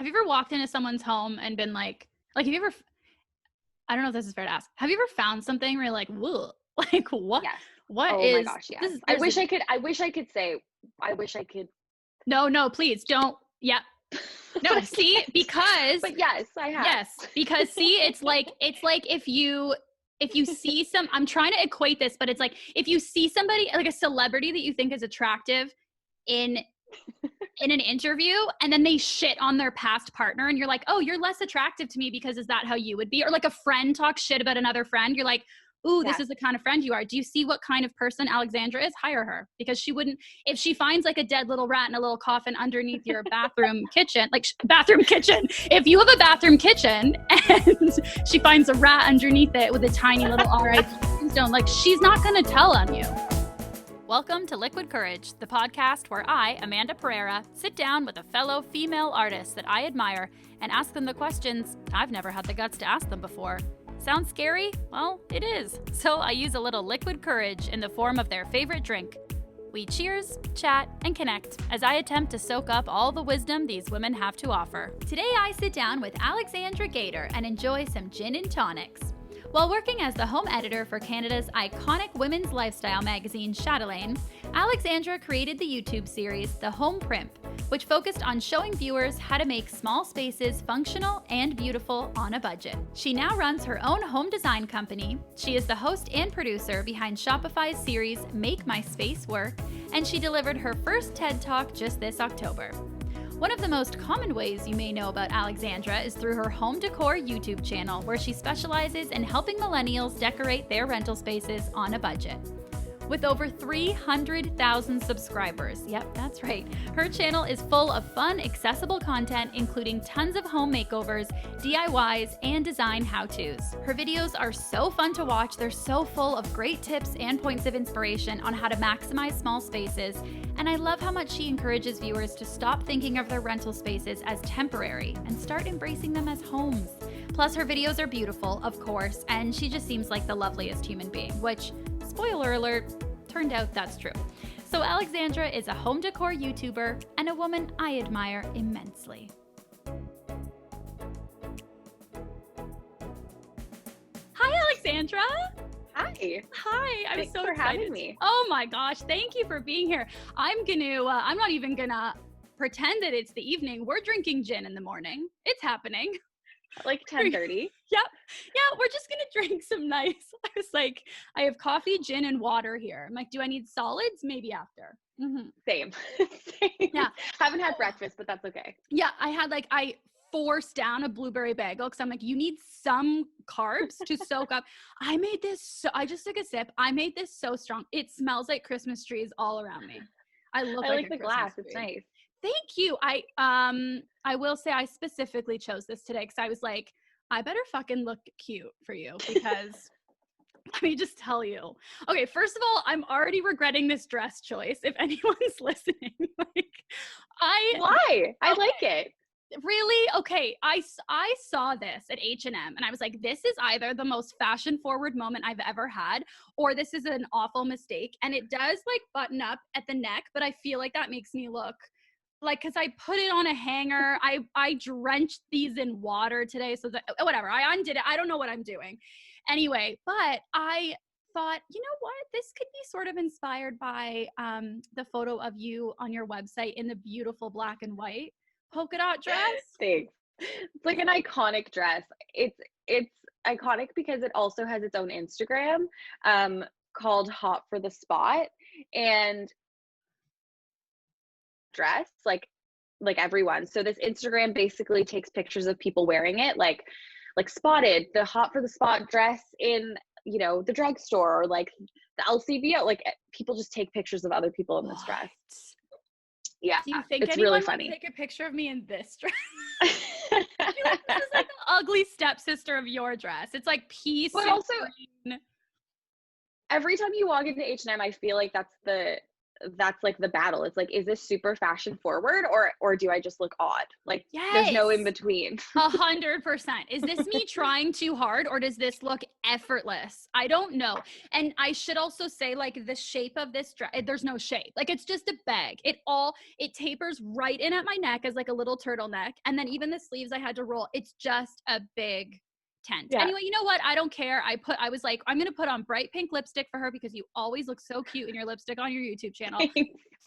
have you ever walked into someone's home and been like, have you ever, I don't know if this is fair to ask. Have you ever found something where you're like, whoa, like what? Yes. What Oh my is gosh, yes. this? I wish I could. No, please don't. Yeah. No, see, because But yes, I have. Yes, because see, it's like if you see I'm trying to equate this, but it's like if you see somebody like a celebrity that you think is attractive in an interview and then they shit on their past partner and you're like, oh, you're less attractive to me because is that how you would be? Or like a friend talks shit about another friend. You're like, ooh, this is the kind of friend you are. Do you see what kind of person Alexandra is? Hire her, because she wouldn't, if she finds like a dead little rat in a little coffin underneath your bathroom kitchen, if you have a bathroom kitchen and she finds a rat underneath it with a tiny little R.I.P. stone, like she's not going to tell on you. Welcome to Liquid Courage, the podcast where I, Amanda Pereira, sit down with a fellow female artist that I admire and ask them the questions I've never had the guts to ask them before. Sounds scary? Well, it is. So I use a little liquid courage in the form of their favorite drink. We cheers, chat, and connect as I attempt to soak up all the wisdom these women have to offer. Today I sit down with Alexandra Gator and enjoy some gin and tonics. While working as the home editor for Canada's iconic women's lifestyle magazine Chatelaine, Alexandra created the YouTube series The Home Primp, which focused on showing viewers how to make small spaces functional and beautiful on a budget. She now runs her own home design company. She is the host and producer behind Shopify's series Make My Space Work, and she delivered her first TED Talk just this October. One of the most common ways you may know about Alexandra is through her home decor YouTube channel, where she specializes in helping millennials decorate their rental spaces on a budget. With over 300,000 subscribers, yep, that's right, her channel is full of fun, accessible content, including tons of home makeovers, DIYs, and design how-tos. Her videos are so fun to watch. They're so full of great tips and points of inspiration on how to maximize small spaces, and I love how much she encourages viewers to stop thinking of their rental spaces as temporary and start embracing them as homes. Plus, her videos are beautiful, of course, and she just seems like the loveliest human being, which, spoiler alert, turned out that's true. So Alexandra is a home decor YouTuber and a woman I admire immensely. Hi, Alexandra. Hi. Hi. I'm Thanks so for excited. having me. Oh my gosh. Thank you for being here. I'm not even gonna pretend that it's the evening. We're drinking gin in the morning. It's happening. Like 10:30. Yep. Yeah, we're just gonna drink some nice. I was like, I have coffee, gin, and water here. I'm like, do I need solids? Maybe after. Mm-hmm. Same. Yeah. Haven't had breakfast, but that's okay. Yeah, I forced down a blueberry bagel because I'm like, you need some carbs to soak up. I just took a sip. I made this so strong. It smells like Christmas trees all around me. I like the glass. It's nice. Thank you. I will say I specifically chose this today because I was like, I better fucking look cute for you because let me just tell you. Okay, first of all, I'm already regretting this dress choice. If anyone's listening, Why? I like it. Really? Okay, I saw this at H&M and I was like, this is either the most fashion forward moment I've ever had or this is an awful mistake. And it does like button up at the neck, but I feel like that makes me look like, because I put it on a hanger. I drenched these in water today. So that, whatever, I undid it. I don't know what I'm doing. Anyway, but I thought, you know what? This could be sort of inspired by the photo of you on your website in the beautiful black and white polka dot dress. Thanks. It's like an iconic dress. It's iconic because it also has its own Instagram called Hot for the Spot, and dress like everyone. So this Instagram basically takes pictures of people wearing it, like spotted the Hot for the Spot dress in, you know, the drugstore, or like the LCBO. Like people just take pictures of other people in this dress. Yeah, do you think it's anyone really funny. Would take a picture of me in this dress? I feel like this is like the ugly stepsister of your dress. It's like peace. But also, every time you walk into H&M, I feel like that's the that's like the battle. It's like, is this super fashion forward or do I just look odd? Like there's Yes. no in between. 100%. Is this me trying too hard or does this look effortless? I don't know. And I should also say, like, the shape of this dress, there's no shape. Like, it's just a bag. It tapers right in at my neck as like a little turtleneck. And then even the sleeves I had to roll. It's just a big tent. Yeah. Anyway, you know what? I don't care. I was like, I'm going to put on bright pink lipstick for her because you always look so cute in your lipstick on your YouTube channel.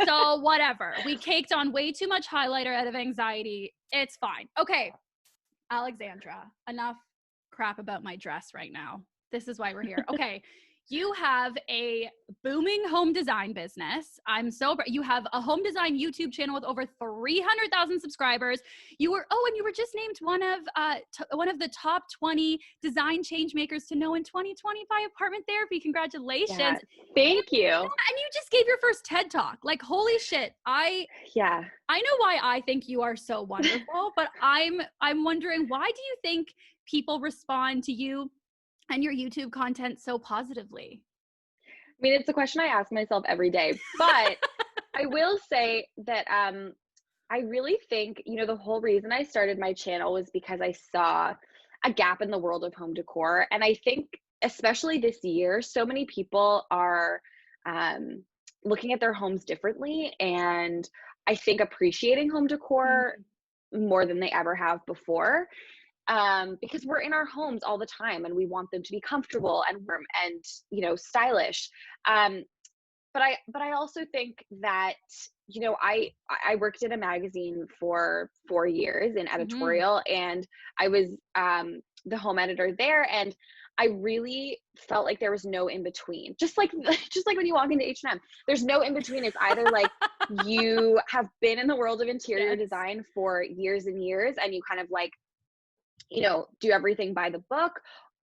So whatever. We caked on way too much highlighter out of anxiety. It's fine. Okay. Alexandra, enough crap about my dress right now. This is why we're here. Okay. You have a booming home design business. You have a home design YouTube channel with over 300,000 subscribers. And you were just named one of the top 20 design change makers to know in 2020 by Apartment Therapy. Congratulations. Yeah, thank you. And you just gave your first TED Talk. Like, holy shit. I know why I think you are so wonderful, but I'm wondering, why do you think people respond to you and your YouTube content so positively? I mean, it's a question I ask myself every day, but I will say that I really think, the whole reason I started my channel was because I saw a gap in the world of home decor. And I think, especially this year, so many people are looking at their homes differently, and I think appreciating home decor more than they ever have before. Because we're in our homes all the time and we want them to be comfortable and warm and, stylish. But I also think that, I worked in a magazine for 4 years in editorial, and I was the home editor there, and I really felt like there was no in between. Just like when you walk into H&M, there's no in between. It's either like you have been in the world of interior design for years and years, and you kind of like, do everything by the book.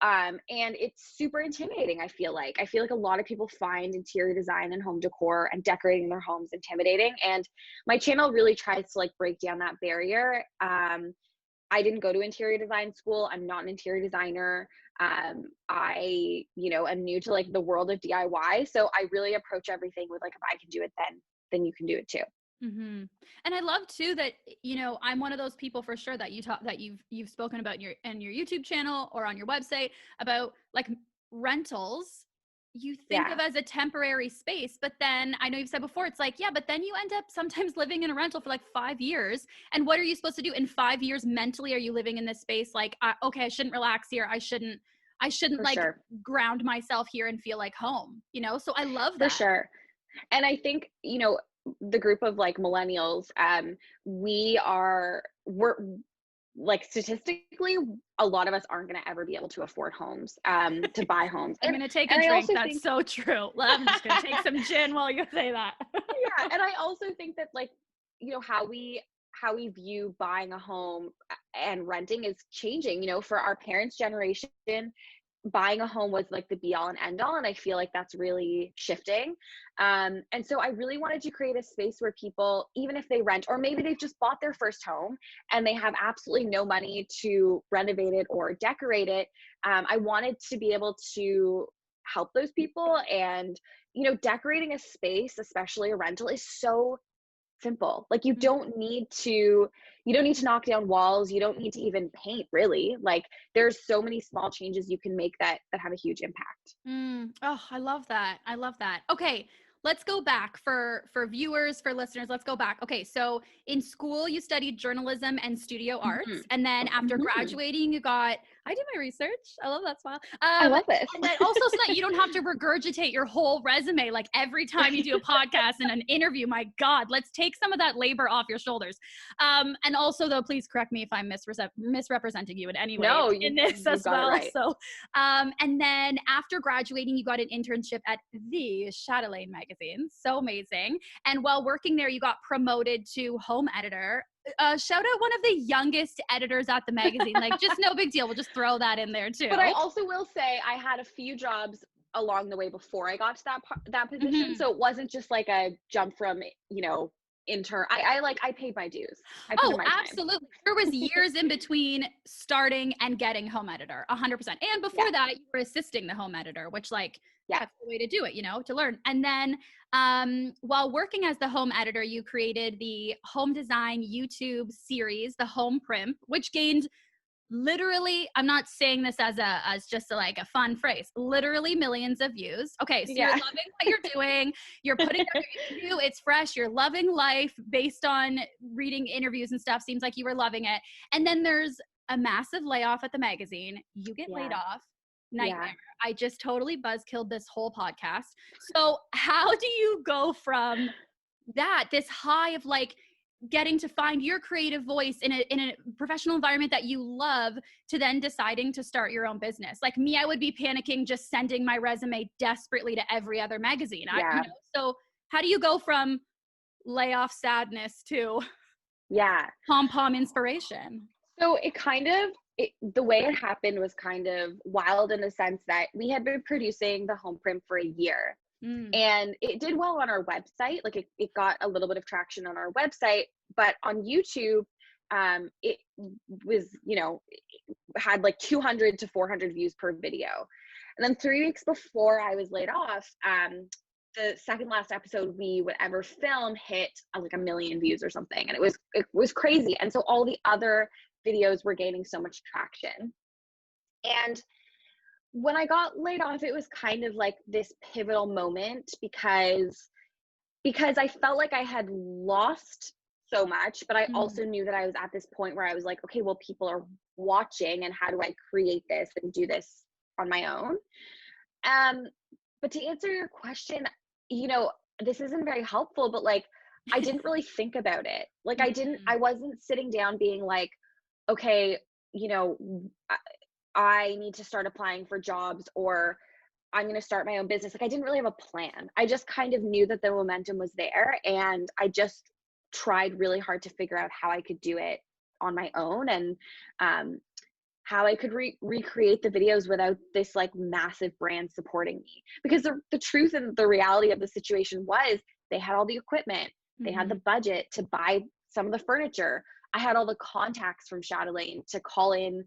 And it's super intimidating. I feel like a lot of people find interior design and home decor and decorating their homes intimidating. And my channel really tries to like break down that barrier. I didn't go to interior design school. I'm not an interior designer. I, am new to like the world of DIY. So I really approach everything with like, if I can do it, then you can do it too. Mm-hmm. And I love too that, I'm one of those people for sure that you've spoken about in your YouTube channel or on your website about like rentals. You think of as a temporary space, but then I know you've said before, it's like, yeah, but then you end up sometimes living in a rental for like 5 years. And what are you supposed to do in 5 years mentally? Are you living in this space? Like, okay, I shouldn't relax here. I shouldn't For like sure. ground myself here and feel like home, so I love that. For sure. And I think, the group of like millennials, we're like statistically, a lot of us aren't going to ever be able to afford homes, to buy homes. I'm going to take a drink. That's so true. I'm just going to take some gin while you say that. Yeah. And I also think that like, how we view buying a home and renting is changing. For our parents' generation, buying a home was like the be all and end all. And I feel like that's really shifting. And so I really wanted to create a space where people, even if they rent, or maybe they've just bought their first home and they have absolutely no money to renovate it or decorate it, I wanted to be able to help those people. And, decorating a space, especially a rental, is so simple. Like you don't need to knock down walls. You don't need to even paint, really. Like there's so many small changes you can make that have a huge impact. Oh, I love that. Okay. Let's go back for viewers, for listeners. Let's go back. Okay. So in school, you studied journalism and studio arts. And then after graduating, I do my research. I love that smile. I love this. And then also so that you don't have to regurgitate your whole resume, like every time you do a podcast and an interview. My God, let's take some of that labor off your shoulders. And also though, please correct me if I'm misrepresenting you in any way in this as well. Right. So, and then after graduating, you got an internship at the Chatelaine magazine. So amazing. And while working there, you got promoted to home editor. Shout out one of the youngest editors at the magazine. Like, just no big deal. We'll just throw that in there too. But I also will say I had a few jobs along the way before I got to that position. So it wasn't just like a jump from, intern. I paid my dues. Absolutely. There was years in between starting and getting home editor, 100%. And before that, you were assisting the home editor, which like Yeah. That's the way to do it, to learn. And then while working as the home editor, you created the home design YouTube series, The Home Primp, which gained literally, I'm not saying this as just like a fun phrase, literally millions of views. Okay, so you're Yeah. loving what you're doing. You're putting out your interview. It's fresh. You're loving life based on reading interviews and stuff. Seems like you were loving it. And then there's a massive layoff at the magazine. You get laid off. Nightmare. Yeah. I just totally buzzkilled this whole podcast. So how do you go from this high of like getting to find your creative voice in a professional environment that you love to then deciding to start your own business? Like me, I would be panicking just sending my resume desperately to every other magazine. So how do you go from layoff sadness to pom-pom inspiration? So the way it happened was kind of wild in the sense that we had been producing the home print for a year. And it did well on our website. Like it got a little bit of traction on our website, but on YouTube, it was, had like 200 to 400 views per video. And then 3 weeks before I was laid off, the second last episode we would ever film hit like 1 million views or something. And it was crazy. And so all the other videos were gaining so much traction. And when I got laid off, it was kind of like this pivotal moment because I felt like I had lost so much, but I also knew that I was at this point where I was like, okay, well, people are watching, and how do I create this and do this on my own? But to answer your question, this isn't very helpful, but like, I didn't really think about it. Like I wasn't sitting down being like, okay, I need to start applying for jobs, or I'm going to start my own business. Like I didn't really have a plan. I just kind of knew that the momentum was there, and I just tried really hard to figure out how I could do it on my own, and how I could recreate the videos without this like massive brand supporting me. Because the truth and the reality of the situation was they had all the equipment, they had the budget to buy some of the furniture. I had all the contacts from Chatelaine to call in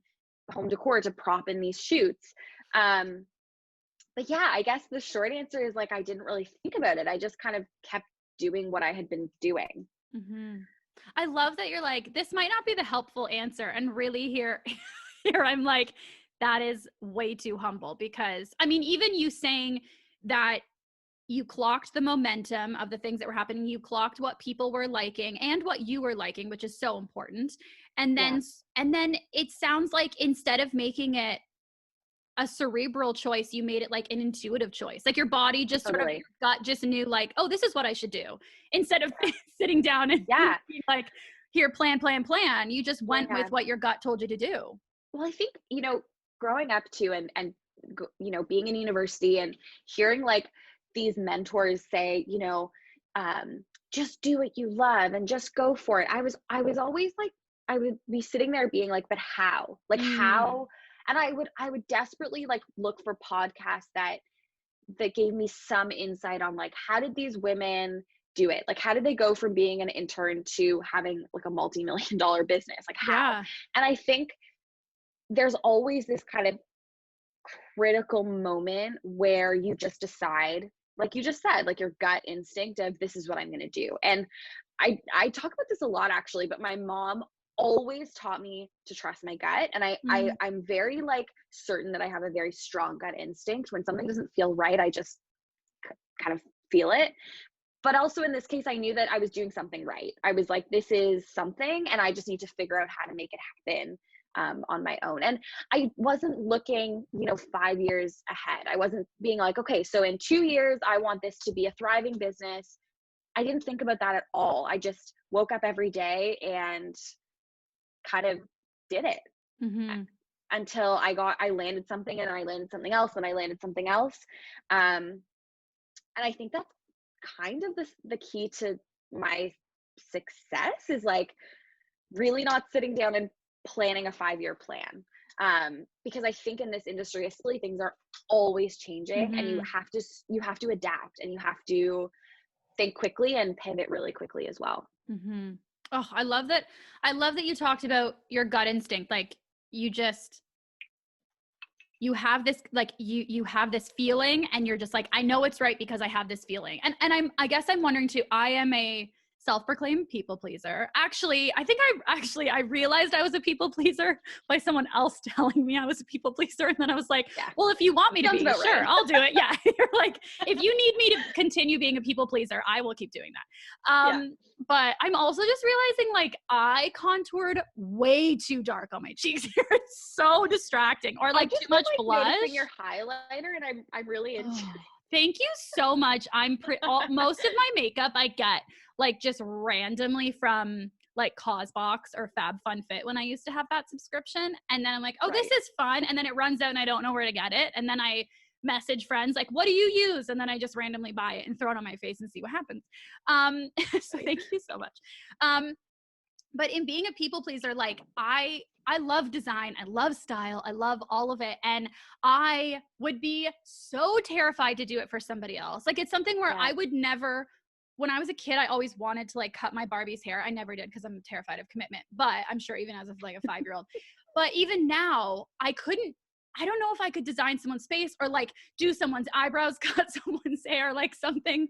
home decor to prop in these shoots. But yeah, I guess the short answer is like I didn't really think about it. I just kind of kept doing what I had been doing. I love that you're like, this might not be the helpful answer, and really here I'm like, that is way too humble. Because I mean, even you saying that you clocked the momentum of the things that were happening, you clocked what people were liking and what you were liking, which is so important. And then it sounds like instead of making it a cerebral choice, you made it like an intuitive choice. Like your body just sort of, your gut just knew like, oh, this is what I should do. Instead of sitting down and being like, here, plan. You just went with what your gut told you to do. Well, I think, growing up too, and being in university and hearing like these mentors say, just do what you love and just go for it. I was always like, I would be sitting there being like, but how? Like how? And I would desperately like look for podcasts that gave me some insight on like, how did these women do it? Like, how did they go from being an intern to having like a multi-million-dollar business? Like how? And I think there's always this kind of critical moment where you just decide, like you just said, like your gut instinct of this is what I'm going to do. And I talk about this a lot actually, but my mom always taught me to trust my gut. And I'm very like certain that I have a very strong gut instinct. When something doesn't feel right, I just kind of feel it. But also in this case, I knew that I was doing something right. I was like, this is something, and I just need to figure out how to make it happen on my own. And I wasn't looking, 5 years ahead. I wasn't being like, okay, so in 2 years, I want this to be a thriving business. I didn't think about that at all. I just woke up every day and kind of did it until I landed something, and then I landed something else, and I landed something else. And I think that's kind of the key to my success is like really not sitting down and planning a 5-year plan. Because I think in this industry, especially, things are always changing, and you have to adapt, and you have to think quickly and pivot really quickly as well. Oh, I love that. I love that you talked about your gut instinct. Like you just you have this, like, you have this feeling and you're just like, I know it's right because I have this feeling. And I guess I'm wondering too, I am a self-proclaimed people pleaser. Actually, I realized I was a people pleaser by someone else telling me I was a people pleaser. And then I was like, Yeah. well, if you want me to Sounds be, about sure, right. I'll do it. Yeah. You're like, if you need me to continue being a people pleaser, I will keep doing that. Yeah. But I'm also just realizing, like, I contoured way too dark on my cheeks here. It's so distracting. Or like too much blush. Noticing your highlighter, and I'm really into it. Thank you so much. Most of my makeup I get like just randomly from like Causebox or FabFunFit when I used to have that subscription. And then I'm like, oh, this is fun. And then it runs out and I don't know where to get it. And then I message friends like, what do you use? And then I just randomly buy it and throw it on my face and see what happens. So thank you so much. But in being a people pleaser, like I love design, I love style, I love all of it. And I would be so terrified to do it for somebody else. Like it's something where I would never, when I was a kid, I always wanted to like cut my Barbie's hair. I never did because I'm terrified of commitment, but I'm sure even as of like a 5-year-old, but even now I don't know if I could design someone's face or like do someone's eyebrows, cut someone's hair, like something.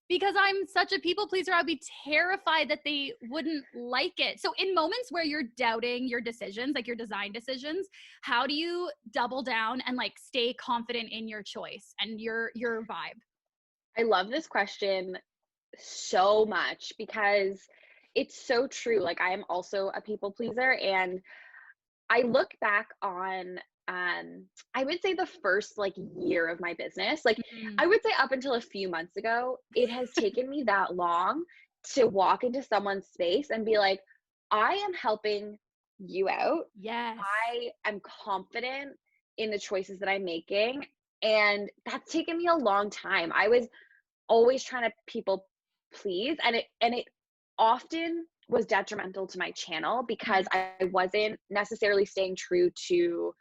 Because I'm such a people pleaser, I'd be terrified that they wouldn't like it. So in moments where you're doubting your decisions, like your design decisions, how do you double down and like stay confident in your choice and your vibe? I love this question so much because it's so true. Like I am also a people pleaser, and I look back on I would say the first like year of my business. Like I would say up until a few months ago, it has taken me that long to walk into someone's space and be like, I am helping you out. Yes. I am confident in the choices that I'm making. And that's taken me a long time. I was always trying to people please, and it often was detrimental to my channel because I wasn't necessarily staying true to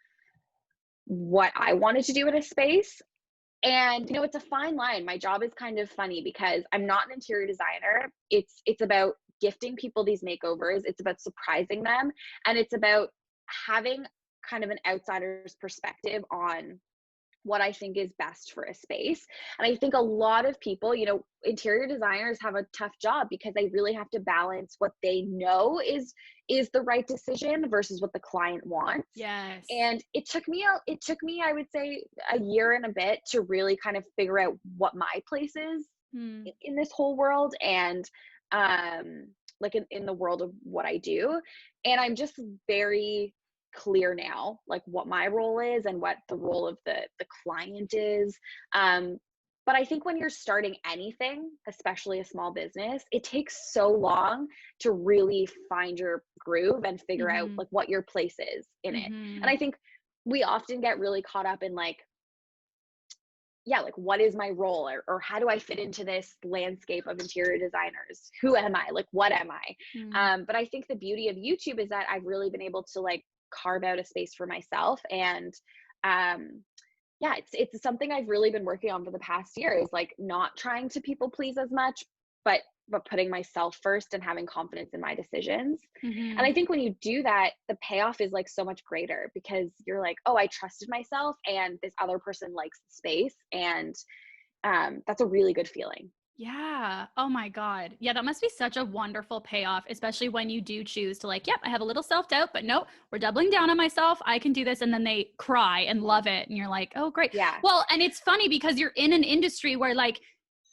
what I wanted to do in a space. And it's a fine line. My job is kind of funny because I'm not an interior designer. It's about gifting people these makeovers. It's about surprising them, and it's about having kind of an outsider's perspective on what I think is best for a space. And I think a lot of people, interior designers have a tough job because they really have to balance what they know is the right decision versus what the client wants. Yes. And it took me, I would say, a year and a bit to really kind of figure out what my place is in this whole world, and like in the world of what I do. And I'm just very clear now, like what my role is and what the role of the client is. But I think when you're starting anything, especially a small business, it takes so long to really find your groove and figure out like what your place is in it. And I think we often get really caught up in like what is my role, or how do I fit into this landscape of interior designers? Who am I? Like, what am I? But I think the beauty of YouTube is that I've really been able to like carve out a space for myself. And it's something I've really been working on for the past year, is like not trying to people please as much, but putting myself first and having confidence in my decisions. And I think when you do that, the payoff is like so much greater because you're like, oh, I trusted myself and this other person likes the space. And that's a really good feeling. Yeah. Oh my God. Yeah, that must be such a wonderful payoff, especially when you do choose to like, yep, I have a little self-doubt, but no, we're doubling down on myself. I can do this. And then they cry and love it. And you're like, oh, great. Yeah. Well, and it's funny because you're in an industry where like,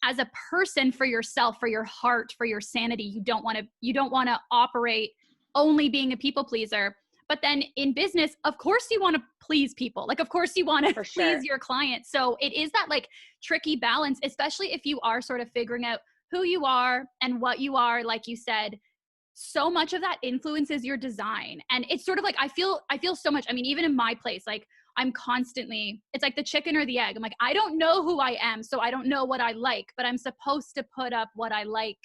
as a person, for yourself, for your heart, for your sanity, you don't want to operate only being a people pleaser. But then in business, of course you want to please people. Like, of course you want to please your clients. So it is that like tricky balance, especially if you are sort of figuring out who you are and what you are. Like you said, so much of that influences your design. And it's sort of like, I feel so much. I mean, even in my place, like I'm constantly, it's like the chicken or the egg. I'm like, I don't know who I am. So I don't know what I like, but I'm supposed to put up what I like.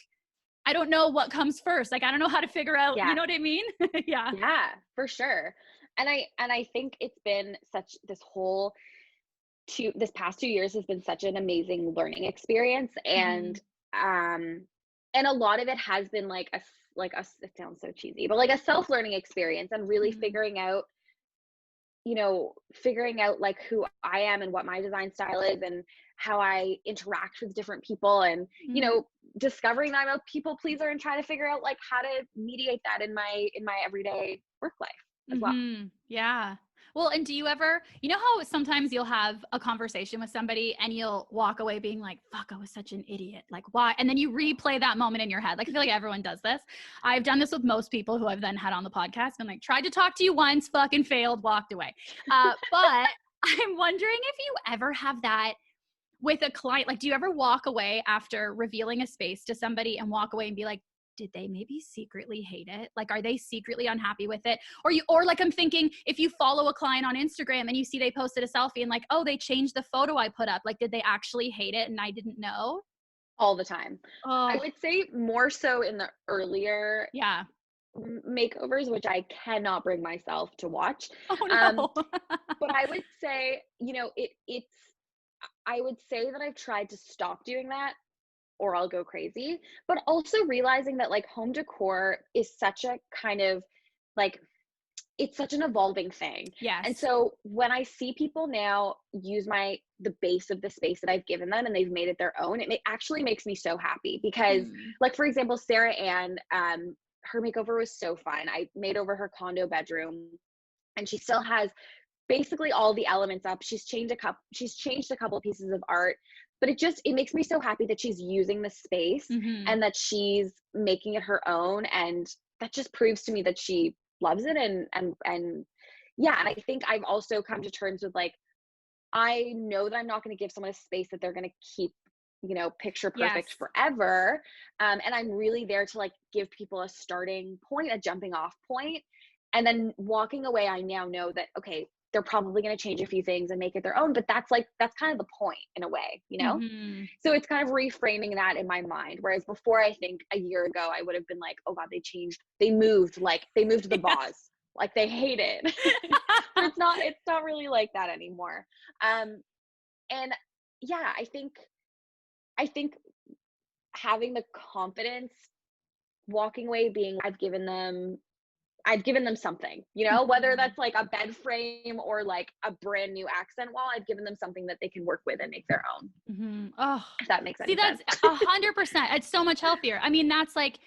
I don't know what comes first. Like, I don't know how to figure out, you know what I mean? Yeah, for sure. And I think it's been such this past 2 years has been such an amazing learning experience. And a lot of it has been like a it sounds so cheesy, but like a self-learning experience, and really figuring out you know, figuring out like who I am and what my design style is and how I interact with different people and, you Mhm. know, discovering that I'm a people pleaser and trying to figure out like how to mediate that in my everyday work life as well. Yeah. Well, and do you ever, you know how sometimes you'll have a conversation with somebody and you'll walk away being like, fuck, I was such an idiot. Like, why? And then you replay that moment in your head. Like, I feel like everyone does this. I've done this with most people who I've then had on the podcast. Been like, tried to talk to you once, fucking failed, walked away. But I'm wondering if you ever have that with a client. Like, do you ever walk away after revealing a space to somebody and walk away and be like, did they maybe secretly hate it? Like, are they secretly unhappy with it? Or like, I'm thinking, if you follow a client on Instagram and you see they posted a selfie and like, oh, they changed the photo I put up. Like, did they actually hate it and I didn't know? All the time. I Oh, would say more so in the earlier yeah. makeovers, which I cannot bring myself to watch. Oh Um, no. but I would say, you know, it's I would say that I've tried to stop doing that or I'll go crazy, but also realizing that like home decor is such a kind of like it's such an evolving thing. And Yes. so when I see people now use the base of the space that I've given them and they've made it their own, it actually makes me so happy because Mm. like for example, Sarah Ann, her makeover was so fun. I made over her condo bedroom and she still has basically all the elements up. She's changed a couple pieces of art, but it makes me so happy that she's using the space Hmm. and that she's making it her own, and that just proves to me that she loves it and yeah, and I think I've also come to terms with like I know that I'm not going to give someone a space that they're going to keep, you know, picture Yes. perfect forever. And I'm really there to like give people a starting point, a jumping off point. And then walking away, I now know that, okay, they're probably going to change a few things and make it their own. But that's kind of the point in a way, you know? Hmm. So it's kind of reframing that in my mind. Whereas before, I think a year ago, I would have been like, oh God, they moved the vase. Like they hate it. But it's not really like that anymore. Um, and yeah, I think having the confidence, walking away being I've given them something, you know, whether Hmm. that's like a bed frame or like a brand new accent wall, I've given them something that they can work with and make their own, Hmm. Oh, if that makes see, any that's sense. 100%. It's so much healthier. I mean, that's like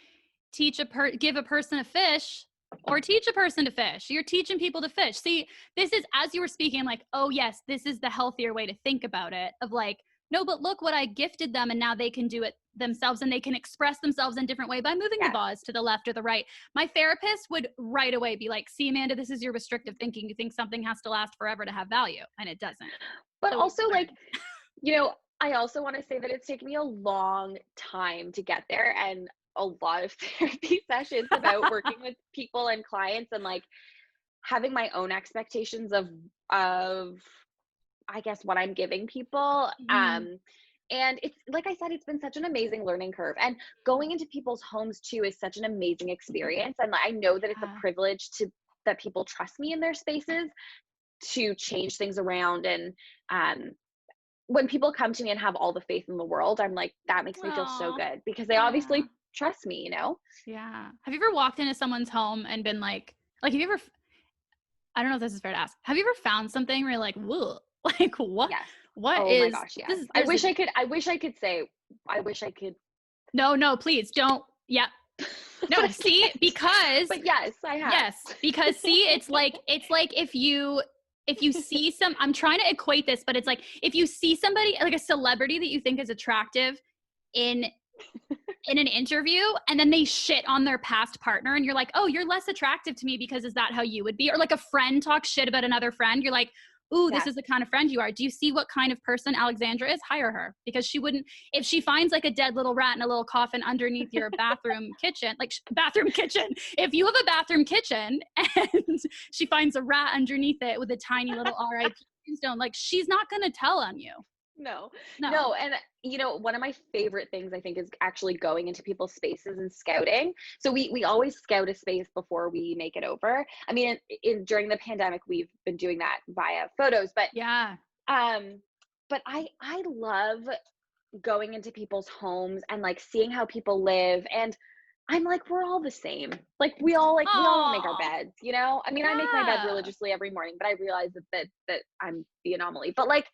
give a person a fish or teach a person to fish. You're teaching people to fish. See, this is, as you were speaking, I'm like, oh yes, this is the healthier way to think about it, of like, no, but look what I gifted them and now they can do it themselves and they can express themselves in a different way by moving the Yes. vase to the left or the right. My therapist would right away be like, see, Amanda, this is your restrictive thinking. You think something has to last forever to have value, and it doesn't. But So we've also like, learned. you know, I also want to say that it's taken me a long time to get there and a lot of therapy sessions about working with people and clients and like having my own expectations of I guess what I'm giving people. Mhm. And it's like I said, it's been such an amazing learning curve. And going into people's homes too is such an amazing experience. And I know that it's a Yeah. privilege to that people trust me in their spaces to change things around. And um, when people come to me and have all the faith in the world, I'm like, that makes me feel so Aw. good because they Yeah. obviously trust me, you know? Yeah. Have you ever walked into someone's home and been like, have you ever, I don't know if this is fair to ask. Have you ever found something where you're like, whoa, like Yes. what Oh my is gosh, yes. this? There's a, I wish I could say, I wish I could, no, no, please don't. Yeah. but No, I see, can't. because But yes, I have. yes, because see, it's like if you see I'm trying to equate this, but it's like if you see somebody like a celebrity that you think is attractive in in an interview and then they shit on their past partner and you're like, oh, you're less attractive to me because is that how you would be? Or like a friend talks shit about another friend, you're like, ooh, this Yes. is the kind of friend you are. Do you see what kind of person Alexandra is? Hire her, because she wouldn't, if she finds like a dead little rat in a little coffin underneath your bathroom kitchen, like bathroom kitchen, if you have a bathroom kitchen and she finds a rat underneath it with a tiny little RIP stone, like she's not going to tell on you. No, No. no. And, you know, one of my favorite things I think is actually going into people's spaces and scouting. So we always scout a space before we make it over. I mean, during the pandemic, we've been doing that via photos, Yeah. um, but I love going into people's homes and like seeing how people live. And I'm like, we're all the same. Like we all want to make our Aw, beds, you know? I mean, I make my bed yeah. religiously every morning, but I realize that I'm the anomaly. But like,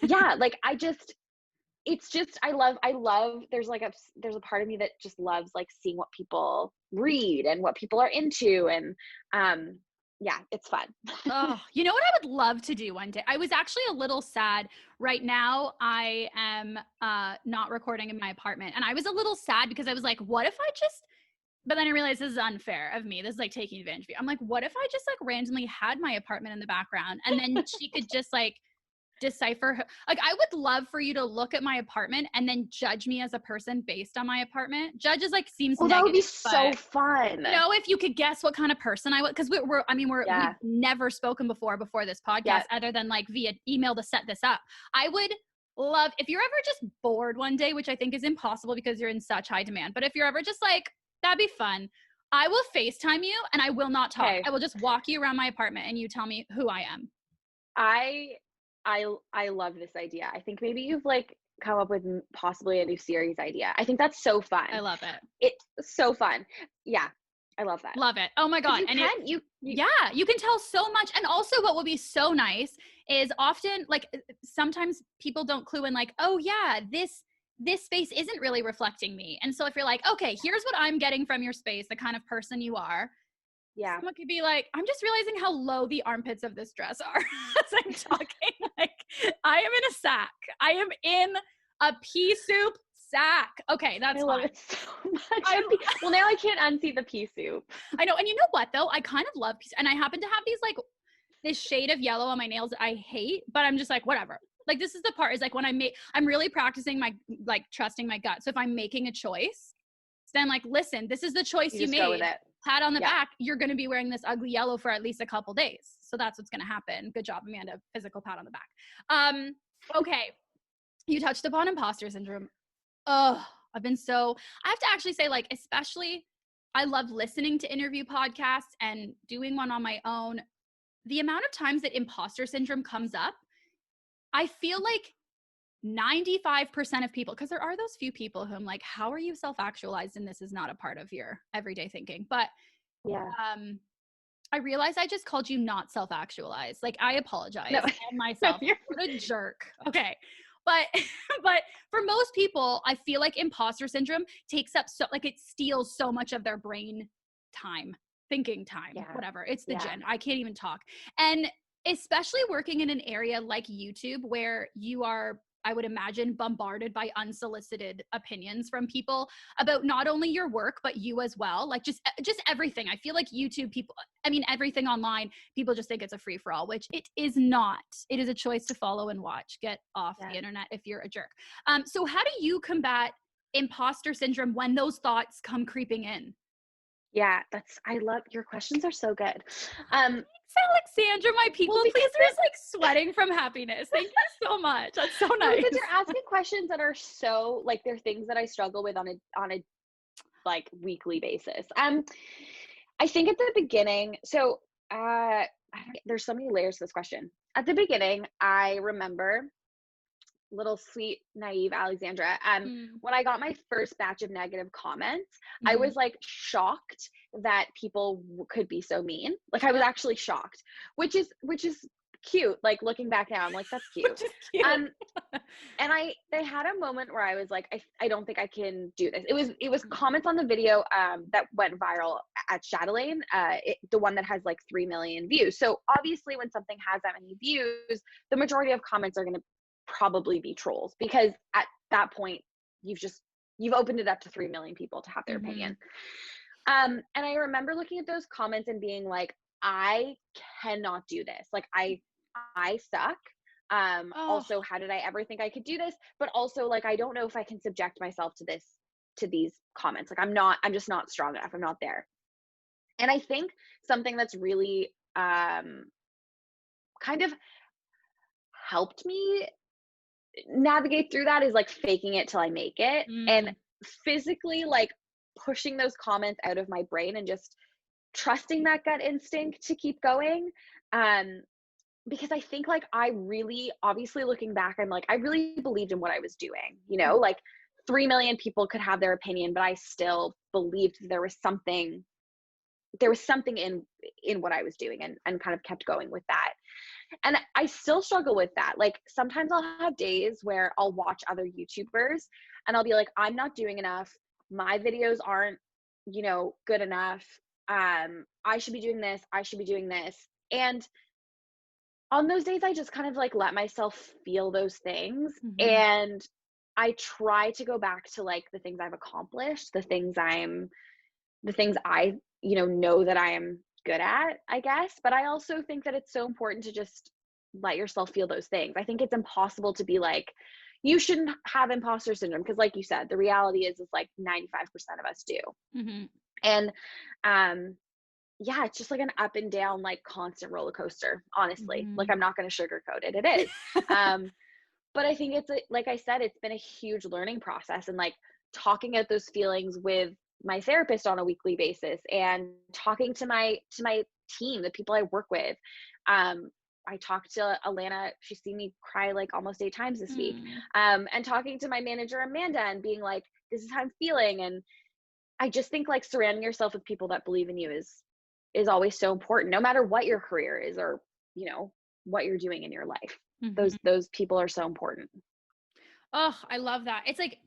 yeah, like it's just I love there's a part of me that just loves like seeing what people read and what people are into, and yeah, it's fun. Oh, you know what I would love to do one day? I was actually a little sad. Right now, I am not recording in my apartment. And I was a little sad because I was like, what if I just, but then I realized this is unfair of me. This is like taking advantage of you. I'm like, what if I just like randomly had my apartment in the background and then she could just like decipher like I would love for you to look at my apartment and then judge me as a person based on my apartment. Judges like seems Oh, that would be negative, so but fun. you know, if you could guess what kind of person I was, because we've Yeah. never spoken before this podcast, Yeah. other than like via email to set this up. I would love if you're ever just bored one day, which I think is impossible because you're in such high demand. But if you're ever just like, that'd be fun. I will FaceTime you and I will not talk. Okay. I will just walk you around my apartment and you tell me who I am. I I love this idea. I think maybe you've like come up with possibly a new series idea. I think that's so fun. I love it. It's so fun. Yeah, I love that. Love it. Oh my Because God. you And can, you yeah, you can tell so much. And also what will be so nice is often like sometimes people don't clue in like, oh yeah, this space isn't really reflecting me. And so if you're like, okay, here's what I'm getting from your space, the kind of person you are, yeah. someone could be like, I'm just realizing how low the armpits of this dress are as I'm talking. Like, I am in a sack. I am in a pea soup sack. Okay, that's I love fine. it so much. Well, now I can't unsee the pea soup. I know. And you know what though? I kind of love peas. And I happen to have these like this shade of yellow on my nails that I hate, but I'm just like, whatever. Like this is the part is like when I'm really practicing my like trusting my gut. So if I'm making a choice, then like, listen, this is the choice you just go with made. it. Pat on the Yeah. back. You're going to be wearing this ugly yellow for at least a couple days. So that's what's going to happen. Good job, Amanda. Physical pat on the back. Okay. You touched upon imposter syndrome. Oh, I have to actually say, like, especially I love listening to interview podcasts and doing one on my own. The amount of times that imposter syndrome comes up, I feel like 95% of people, because there are those few people who I'm like, how are you self-actualized and this is not a part of your everyday thinking? But Yeah. I realized I just called you not self-actualized. Like, I apologize. No. And myself. What a jerk. Okay. But but for most people, I feel like imposter syndrome takes up it steals so much of their brain time, thinking time, Yeah. whatever. It's the Yeah. gen. I can't even talk. And especially working in an area like YouTube where you are, I would imagine, bombarded by unsolicited opinions from people about not only your work but you as well. Like just everything. I feel like YouTube people, I mean everything online, people just think it's a free for all, which it is not. It is a choice to follow and watch. Get off the internet if you're a jerk. So how do you combat imposter syndrome when those thoughts come creeping in? Yeah, I love your questions are so good. Thanks, Alexandra, my people. Well, Please, there's like sweating from happiness. Thank you so much. That's so nice. Because you're asking questions that are so like they're things that I struggle with on a like weekly basis. I think at the beginning, so there's so many layers to this question. At the beginning, I remember little sweet naive Alexandra, when I got my first batch of negative comments, I was like shocked that people could be so mean. Like I was actually shocked, which is cute. Like looking back now, I'm like, that's cute. Which is cute. And they had a moment where I was like, I don't think I can do this. It was comments on the video that went viral at Chatelaine, the one that has like 3 million views. So obviously when something has that many views, the majority of comments are going to probably be trolls, because at that point you've opened it up to 3 million people to have their opinion. And I remember looking at those comments and being like, I cannot do this. Like I suck. Also, how did I ever think I could do this? But also like, I don't know if I can subject myself to these comments. Like I'm just not strong enough. I'm not there. And I think something that's really kind of helped me navigate through that is like faking it till I make it, and physically like pushing those comments out of my brain and just trusting that gut instinct to keep going. Because I think like I really, obviously looking back, I'm like, I really believed in what I was doing, you know, like 3 million people could have their opinion, but I still believed there was something in what I was doing, and kind of kept going with that. And I still struggle with that. Like sometimes I'll have days where I'll watch other YouTubers and I'll be like, I'm not doing enough. My videos aren't, good enough. I should be doing this. I should be doing this. And on those days, I just kind of like let myself feel those things. Mm-hmm. And I try to go back to like the things I've accomplished, the things I, know that I am good at, I guess. But I also think that it's so important to just let yourself feel those things. I think it's impossible to be like, you shouldn't have imposter syndrome, because like you said, the reality is like 95% of us do. Mm-hmm. And yeah, it's just like an up and down, like constant roller coaster, honestly. Mm-hmm. Like I'm not going to sugarcoat it. It is. But I think it's like I said, it's been a huge learning process, and like talking out those feelings with my therapist on a weekly basis, and talking to my team, the people I work with. I talked to Alana. She's seen me cry like almost 8 times this week. And talking to my manager, Amanda, and being like, this is how I'm feeling. And I just think like surrounding yourself with people that believe in you is always so important, no matter what your career is, or, what you're doing in your life. Mm-hmm. Those people are so important. Oh, I love that. It's like,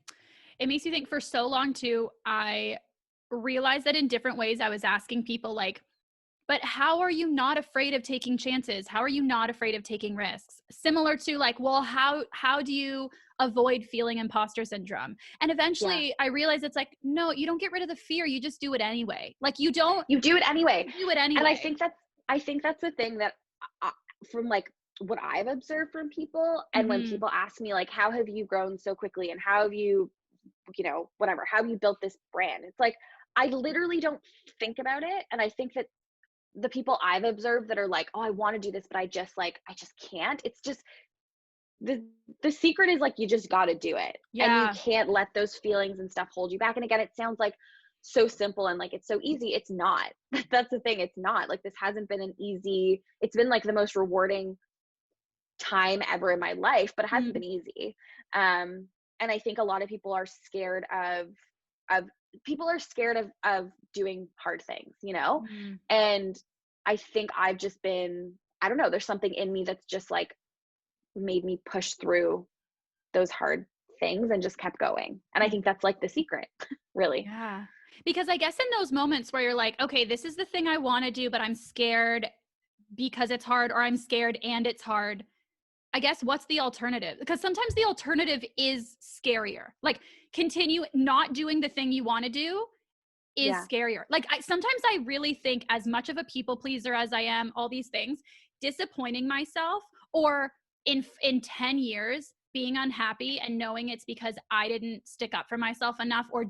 it makes you think. For so long too, I realized that in different ways I was asking people like, but how are you not afraid of taking chances? How are you not afraid of taking risks? Similar to like, well, how do you avoid feeling imposter syndrome? And eventually I realized it's like, no, you don't get rid of the fear. You just do it anyway. Like you do it anyway. And I think that's the thing that from like what I've observed from people, and when people ask me like, how have you grown so quickly, and how have you, whatever, how have you built this brand? It's like, I literally don't think about it. And I think that the people I've observed that are like, oh, I want to do this, but I just can't. It's just the secret is like, you just got to do it. Yeah. And you can't let those feelings and stuff hold you back. And again, it sounds like so simple and like it's so easy. It's not. That's the thing. It's not. Like this hasn't been it's been like the most rewarding time ever in my life, but it hasn't been easy. And I think a lot of people are scared of doing hard things, and I think I've just been, I don't know, there's something in me that's just like made me push through those hard things and just kept going. And I think that's like the secret, really. Yeah. Because I guess in those moments where you're like, okay, this is the thing I want to do, but I'm scared because it's hard, or I'm scared and it's hard, I guess what's the alternative? Because sometimes the alternative is scarier. Like continue not doing the thing you want to do is scarier. Like sometimes I really think, as much of a people pleaser as I am, all these things, disappointing myself, or in 10 years being unhappy and knowing it's because I didn't stick up for myself enough or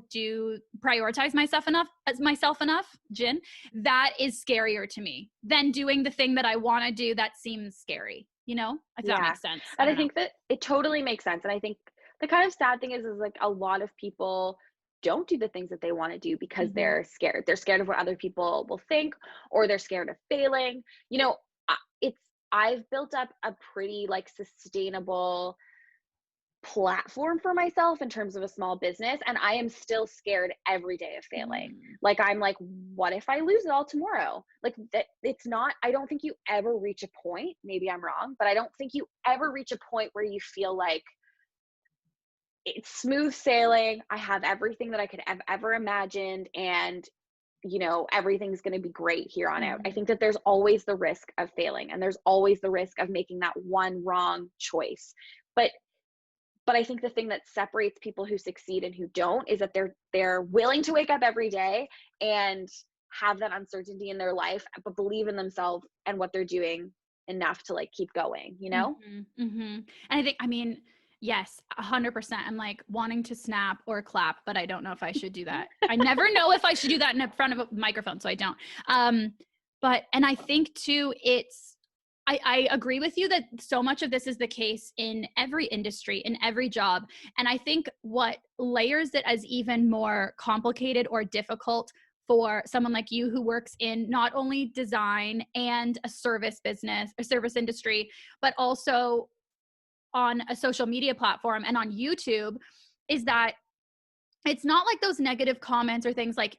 prioritize myself enough, Jen, that is scarier to me than doing the thing that I want to do that seems scary. If that makes sense. And I think that it totally makes sense. And I think the kind of sad thing is like a lot of people don't do the things that they want to do because they're scared. They're scared of what other people will think, or they're scared of failing. I've built up a pretty like sustainable platform for myself in terms of a small business, and I am still scared every day of failing. Like I'm like, what if I lose it all tomorrow? Like that, it's not, I don't think you ever reach a point, maybe I'm wrong, but I don't think you ever reach a point where you feel like it's smooth sailing, I have everything that I could have ever imagined, and everything's going to be great here on out. I think that there's always the risk of failing, and there's always the risk of making that one wrong choice. But I think the thing that separates people who succeed and who don't is that they're willing to wake up every day and have that uncertainty in their life, but believe in themselves and what they're doing enough to like keep going, And I think, yes, 100%. I'm like wanting to snap or clap, but I don't know if I should do that. I never know if I should do that in front of a microphone, so I don't. And I think too, I agree with you that so much of this is the case in every industry, in every job. And I think what layers it as even more complicated or difficult for someone like you who works in not only design and a service business, a service industry, but also on a social media platform and on YouTube, is that it's not like those negative comments or things like,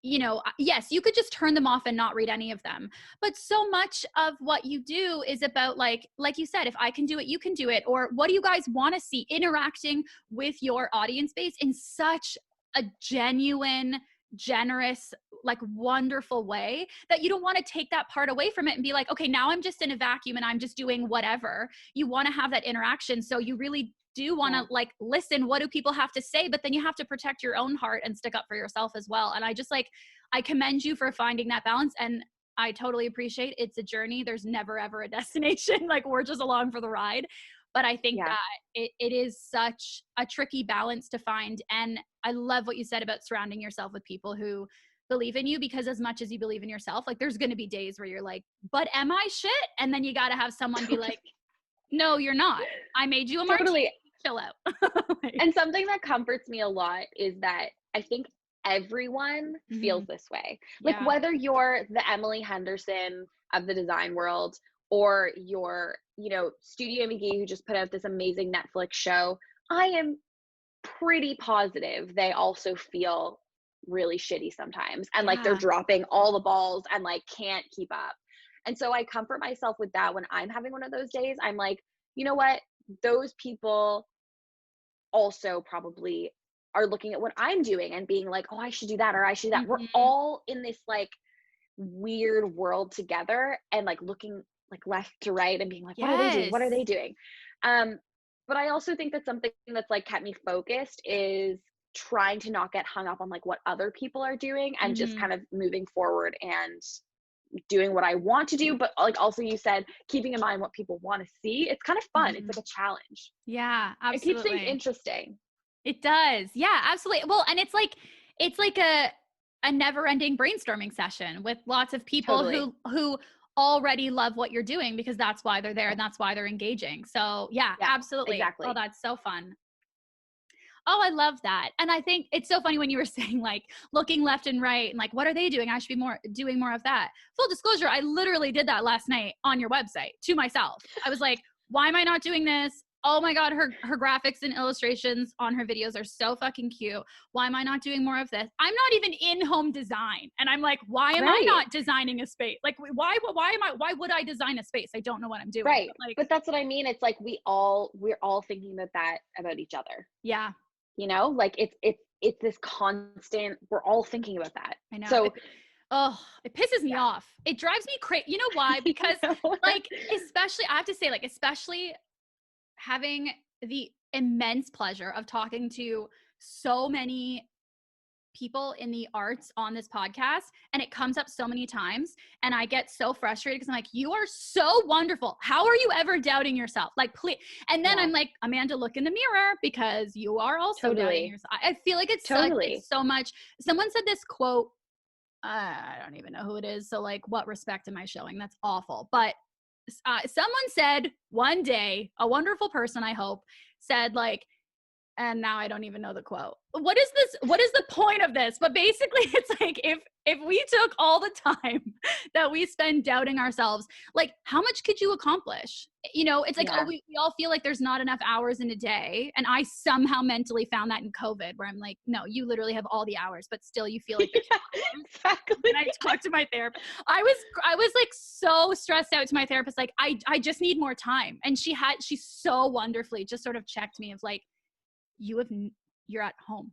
you know, yes, you could just turn them off and not read any of them. But so much of what you do is about like you said, if I can do it, you can do it. Or what do you guys want to see? Interacting with your audience base in such a genuine, generous, like wonderful way that you don't want to take that part away from it and be like, okay, now I'm just in a vacuum and I'm just doing whatever. You want to have that interaction. So you really do want to like listen, what do people have to say? But then you have to protect your own heart and stick up for yourself as well. And I just like, I commend you for finding that balance. And I totally appreciate it's a journey. There's never ever a destination. Like we're just along for the ride. But I think that it is such a tricky balance to find. And I love what you said about surrounding yourself with people who believe in you, because as much as you believe in yourself, like there's going to be days where you're like, but am I shit? And then you got to have someone be like, no, you're not. I made you a martini. Chill out. Like, and something that comforts me a lot is that I think everyone feels this way. Like whether you're the Emily Henderson of the design world or you're, you know, Studio McGee who just put out this amazing Netflix show, I am pretty positive they also feel really shitty sometimes. And like they're dropping all the balls and like can't keep up. And so I comfort myself with that when I'm having one of those days. I'm like, you know what? Those people also probably are looking at what I'm doing and being like, oh, I should do that or I should do that. We're all in this like weird world together and like looking like left to right and being like, what are they doing? What are they doing? But I also think that something that's like kept me focused is trying to not get hung up on like what other people are doing and just kind of moving forward and doing what I want to do. But like also you said, keeping in mind what people want to see. It's kind of fun. It's like a challenge. Yeah, absolutely. It keeps things interesting. It does. Yeah, absolutely. Well, and it's like a never-ending brainstorming session with lots of people who already love what you're doing, because that's why they're there and that's why they're engaging. So yeah, absolutely. Exactly. Oh, that's so fun. Oh, I love that. And I think it's so funny when you were saying like looking left and right and like, what are they doing? I should be doing more of that. Full disclosure, I literally did that last night on your website to myself. I was like, why am I not doing this? Oh my God, her graphics and illustrations on her videos are so fucking cute. Why am I not doing more of this? I'm not even in home design. And I'm like, why am I not designing a space? Like, why would I design a space? I don't know what I'm doing. Right. But, like, but that's what I mean. It's like we're all thinking about that about each other. Yeah. You know, like it's this constant, we're all thinking about that. I know. So it pisses me off. It drives me crazy. You know why? Because like, especially, I have to say, like, especially having the immense pleasure of talking to so many people in the arts on this podcast, and it comes up so many times, and I get so frustrated because I'm like, you are so wonderful. How are you ever doubting yourself? Like, please. And then I'm like, Amanda, look in the mirror, because you are also doubting yourself. I feel like it's so much. Someone said this quote, I don't even know who it is. So like, what respect am I showing? That's awful. But someone said one day, a wonderful person, I hope, said like, and now I don't even know the quote. What is this? What is the point of this? But basically it's like, if we took all the time that we spend doubting ourselves, like how much could you accomplish? You know, it's like, oh, we all feel like there's not enough hours in a day. And I somehow mentally found that in COVID, where I'm like, no, you literally have all the hours, but still you feel like exactly. And I talked to my therapist. I was like so stressed out to my therapist. Like, I just need more time. And she so wonderfully just sort of checked me of like, you're at home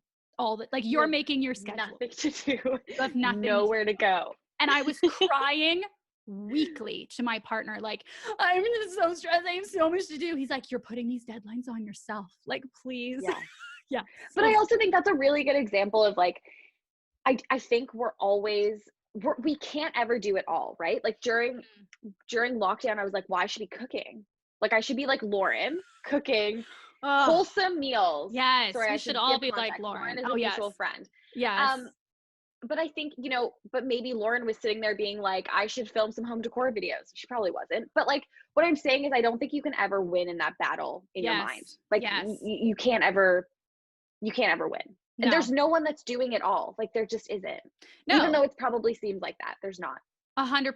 like you're making your schedule. Nothing to do. You have nothing. Nowhere to go. And I was crying weekly to my partner, like, I'm just so stressed. I have so much to do. He's like, you're putting these deadlines on yourself. Like, please. Yeah. Yeah. But I also think that's a really good example of like, I think we can't ever do it all, right? Like during lockdown, I was like, well, I should be cooking. Like I should be like Lauren, cooking wholesome meals. Yes. Sorry, we should all be like Lauren. Lauren is a mutual friend. Yes. But I think, you know, but maybe Lauren was sitting there being like, I should film some home decor videos. She probably wasn't. But like, what I'm saying is I don't think you can ever win in that battle in your mind. Like you can't ever win. And there's no one that's doing it all. Like there just isn't. No. Even though it probably seems like that, there's not. 100%.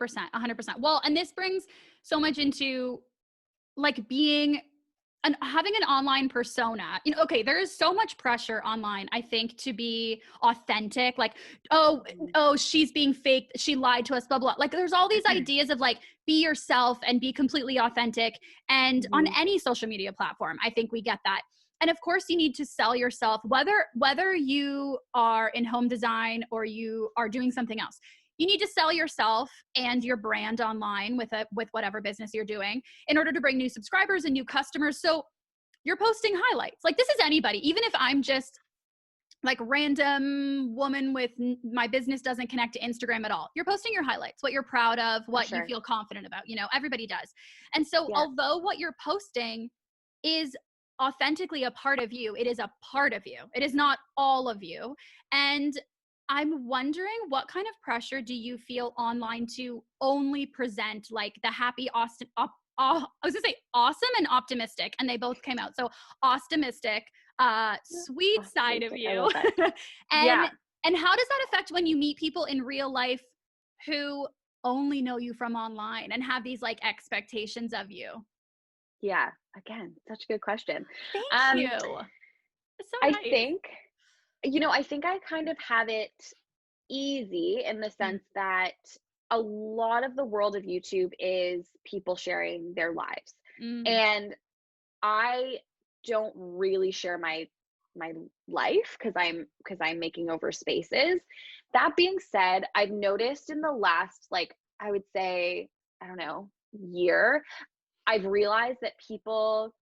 Well, and this brings so much into like being having an online persona, okay, there is so much pressure online, I think, to be authentic. Like, oh, she's being fake. She lied to us, blah, blah. Like, there's all these ideas of like, be yourself and be completely authentic. And on any social media platform, I think we get that. And of course, you need to sell yourself, whether you are in home design or you are doing something else. You need to sell yourself and your brand online with whatever business you're doing in order to bring new subscribers and new customers. So you're posting highlights. Like, this is anybody, even if I'm just like random woman with my business doesn't connect to Instagram at all. You're posting your highlights, what you're proud of, what you feel confident about, everybody does. And so although what you're posting is authentically a part of you, it is a part of you. It is not all of you. And I'm wondering, what kind of pressure do you feel online to only present like the happy, awesome and optimistic, and they both came out. So optimistic, sweet side of you. And how does that affect when you meet people in real life who only know you from online and have these like expectations of you? Yeah, again, such a good question. Thank you. It's so nice. I think I kind of have it easy in the sense that a lot of the world of YouTube is people sharing their lives. And I don't really share my life because I'm making over spaces. That being said, I've noticed in the last, like, I would say, I don't know, year, I've realized that people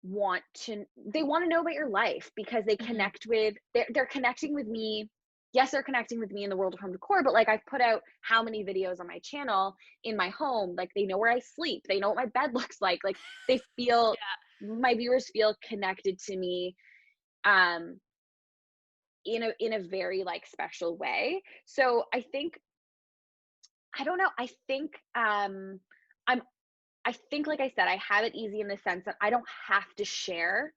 want to know about your life because they connect with, they're connecting with me. Yes, they're connecting with me in the world of home decor, but like, I've put out how many videos on my channel in my home. Like, they know where I sleep. They know what my bed looks like. Like, they feel, my viewers feel connected to me in a very like special way. So I think, I don't know, I think like I said, I have it easy in the sense that I don't have to share,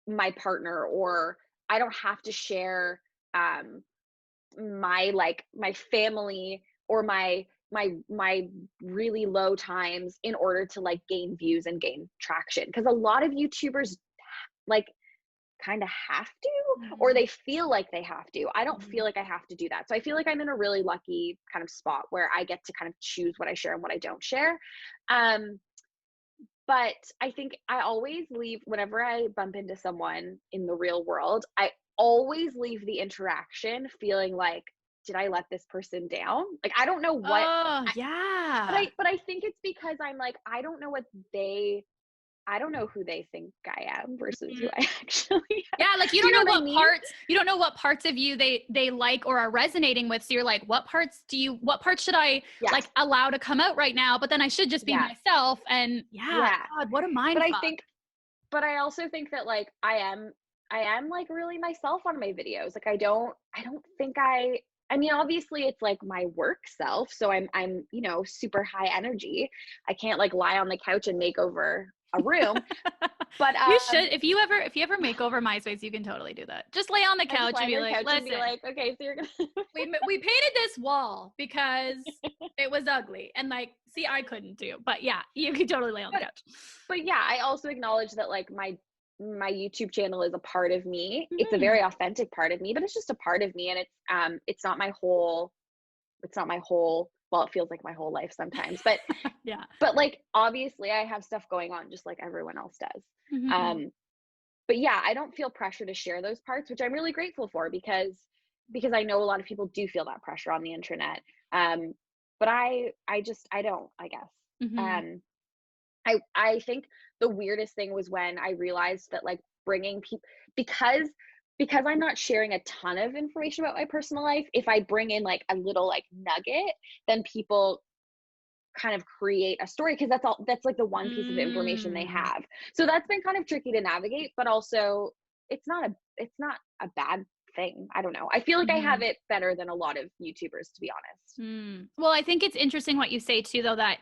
my partner, or I don't have to share my family or my really low times in order to like gain views and gain traction, because a lot of YouTubers like kind of have to, or they feel like they have to. I don't feel like I have to do that. So I feel like I'm in a really lucky kind of spot where I get to kind of choose what I share and what I don't share. But I think I always leave, whenever I bump into someone in the real world, I always leave the interaction feeling like, did I let this person down? Like, I don't know what. Oh, yeah. But I think it's because I'm like, I don't know who they think I am versus who I actually am. Yeah, like you don't know what parts of you they like or are resonating with. So you're like, what parts should I like allow to come out right now? But then I should just be myself. And God, what a mind fuck. But I also think that like I am like really myself on my videos. Like, I don't think I mean, obviously it's like my work self. So I'm super high energy. I can't like lie on the couch and make over a room. But you should, if you ever make over MySpace, you can totally do that. Just lay on the couch and be like, listen, okay, so you're gonna we painted this wall because it was ugly, and like, see, I couldn't do, but yeah, you can totally lay on the couch. But yeah, I also acknowledge that like my YouTube channel is a part of me. It's a very authentic part of me, but it's just a part of me, and it's not my whole, well, it feels like my whole life sometimes, but but like, obviously I have stuff going on just like everyone else does. But yeah, I don't feel pressure to share those parts, which I'm really grateful for, because I know a lot of people do feel that pressure on the internet. But I don't, I guess. I think the weirdest thing was when I realized that like bringing people, because I'm not sharing a ton of information about my personal life, if I bring in like a little like nugget, then people kind of create a story, because that's like the one piece of information they have. So that's been kind of tricky to navigate, but also it's not a bad thing. I don't know. I feel like I have it better than a lot of YouTubers, to be honest. Well, I think it's interesting what you say too, though, that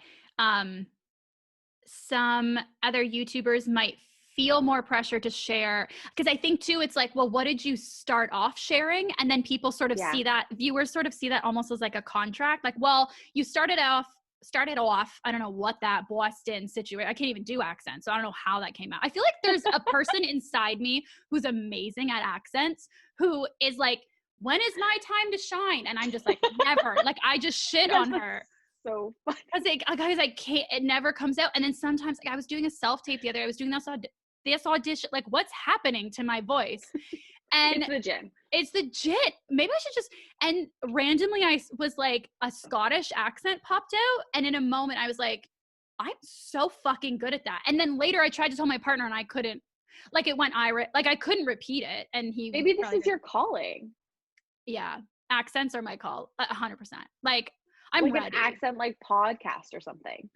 some other YouTubers might feel more pressure to share, because I think too, it's like, well, what did you start off sharing? And then people sort of see that, viewers sort of see that almost as like a contract. Like, well, you started off started off, I don't know what that Boston situation, I can't even do accents, so I don't know how that came out. I feel like there's a person inside me who's amazing at accents who is like, when is my time to shine? And I'm just like, never. Like, I just shit on her. So funny. Guys, I can't, it never comes out. And then sometimes, like, I was doing a self-tape the other day, I was doing this audition, like, what's happening to my voice? And it's legit. Maybe I should just, and randomly I was like, a Scottish accent popped out. And in a moment I was like, I'm so fucking good at that. And then later I tried to tell my partner and I couldn't, like, it went Irish, like I couldn't repeat it. And maybe this is your calling. Yeah. Accents are my call. 100%. Like, I'm like ready. An accent like podcast or something.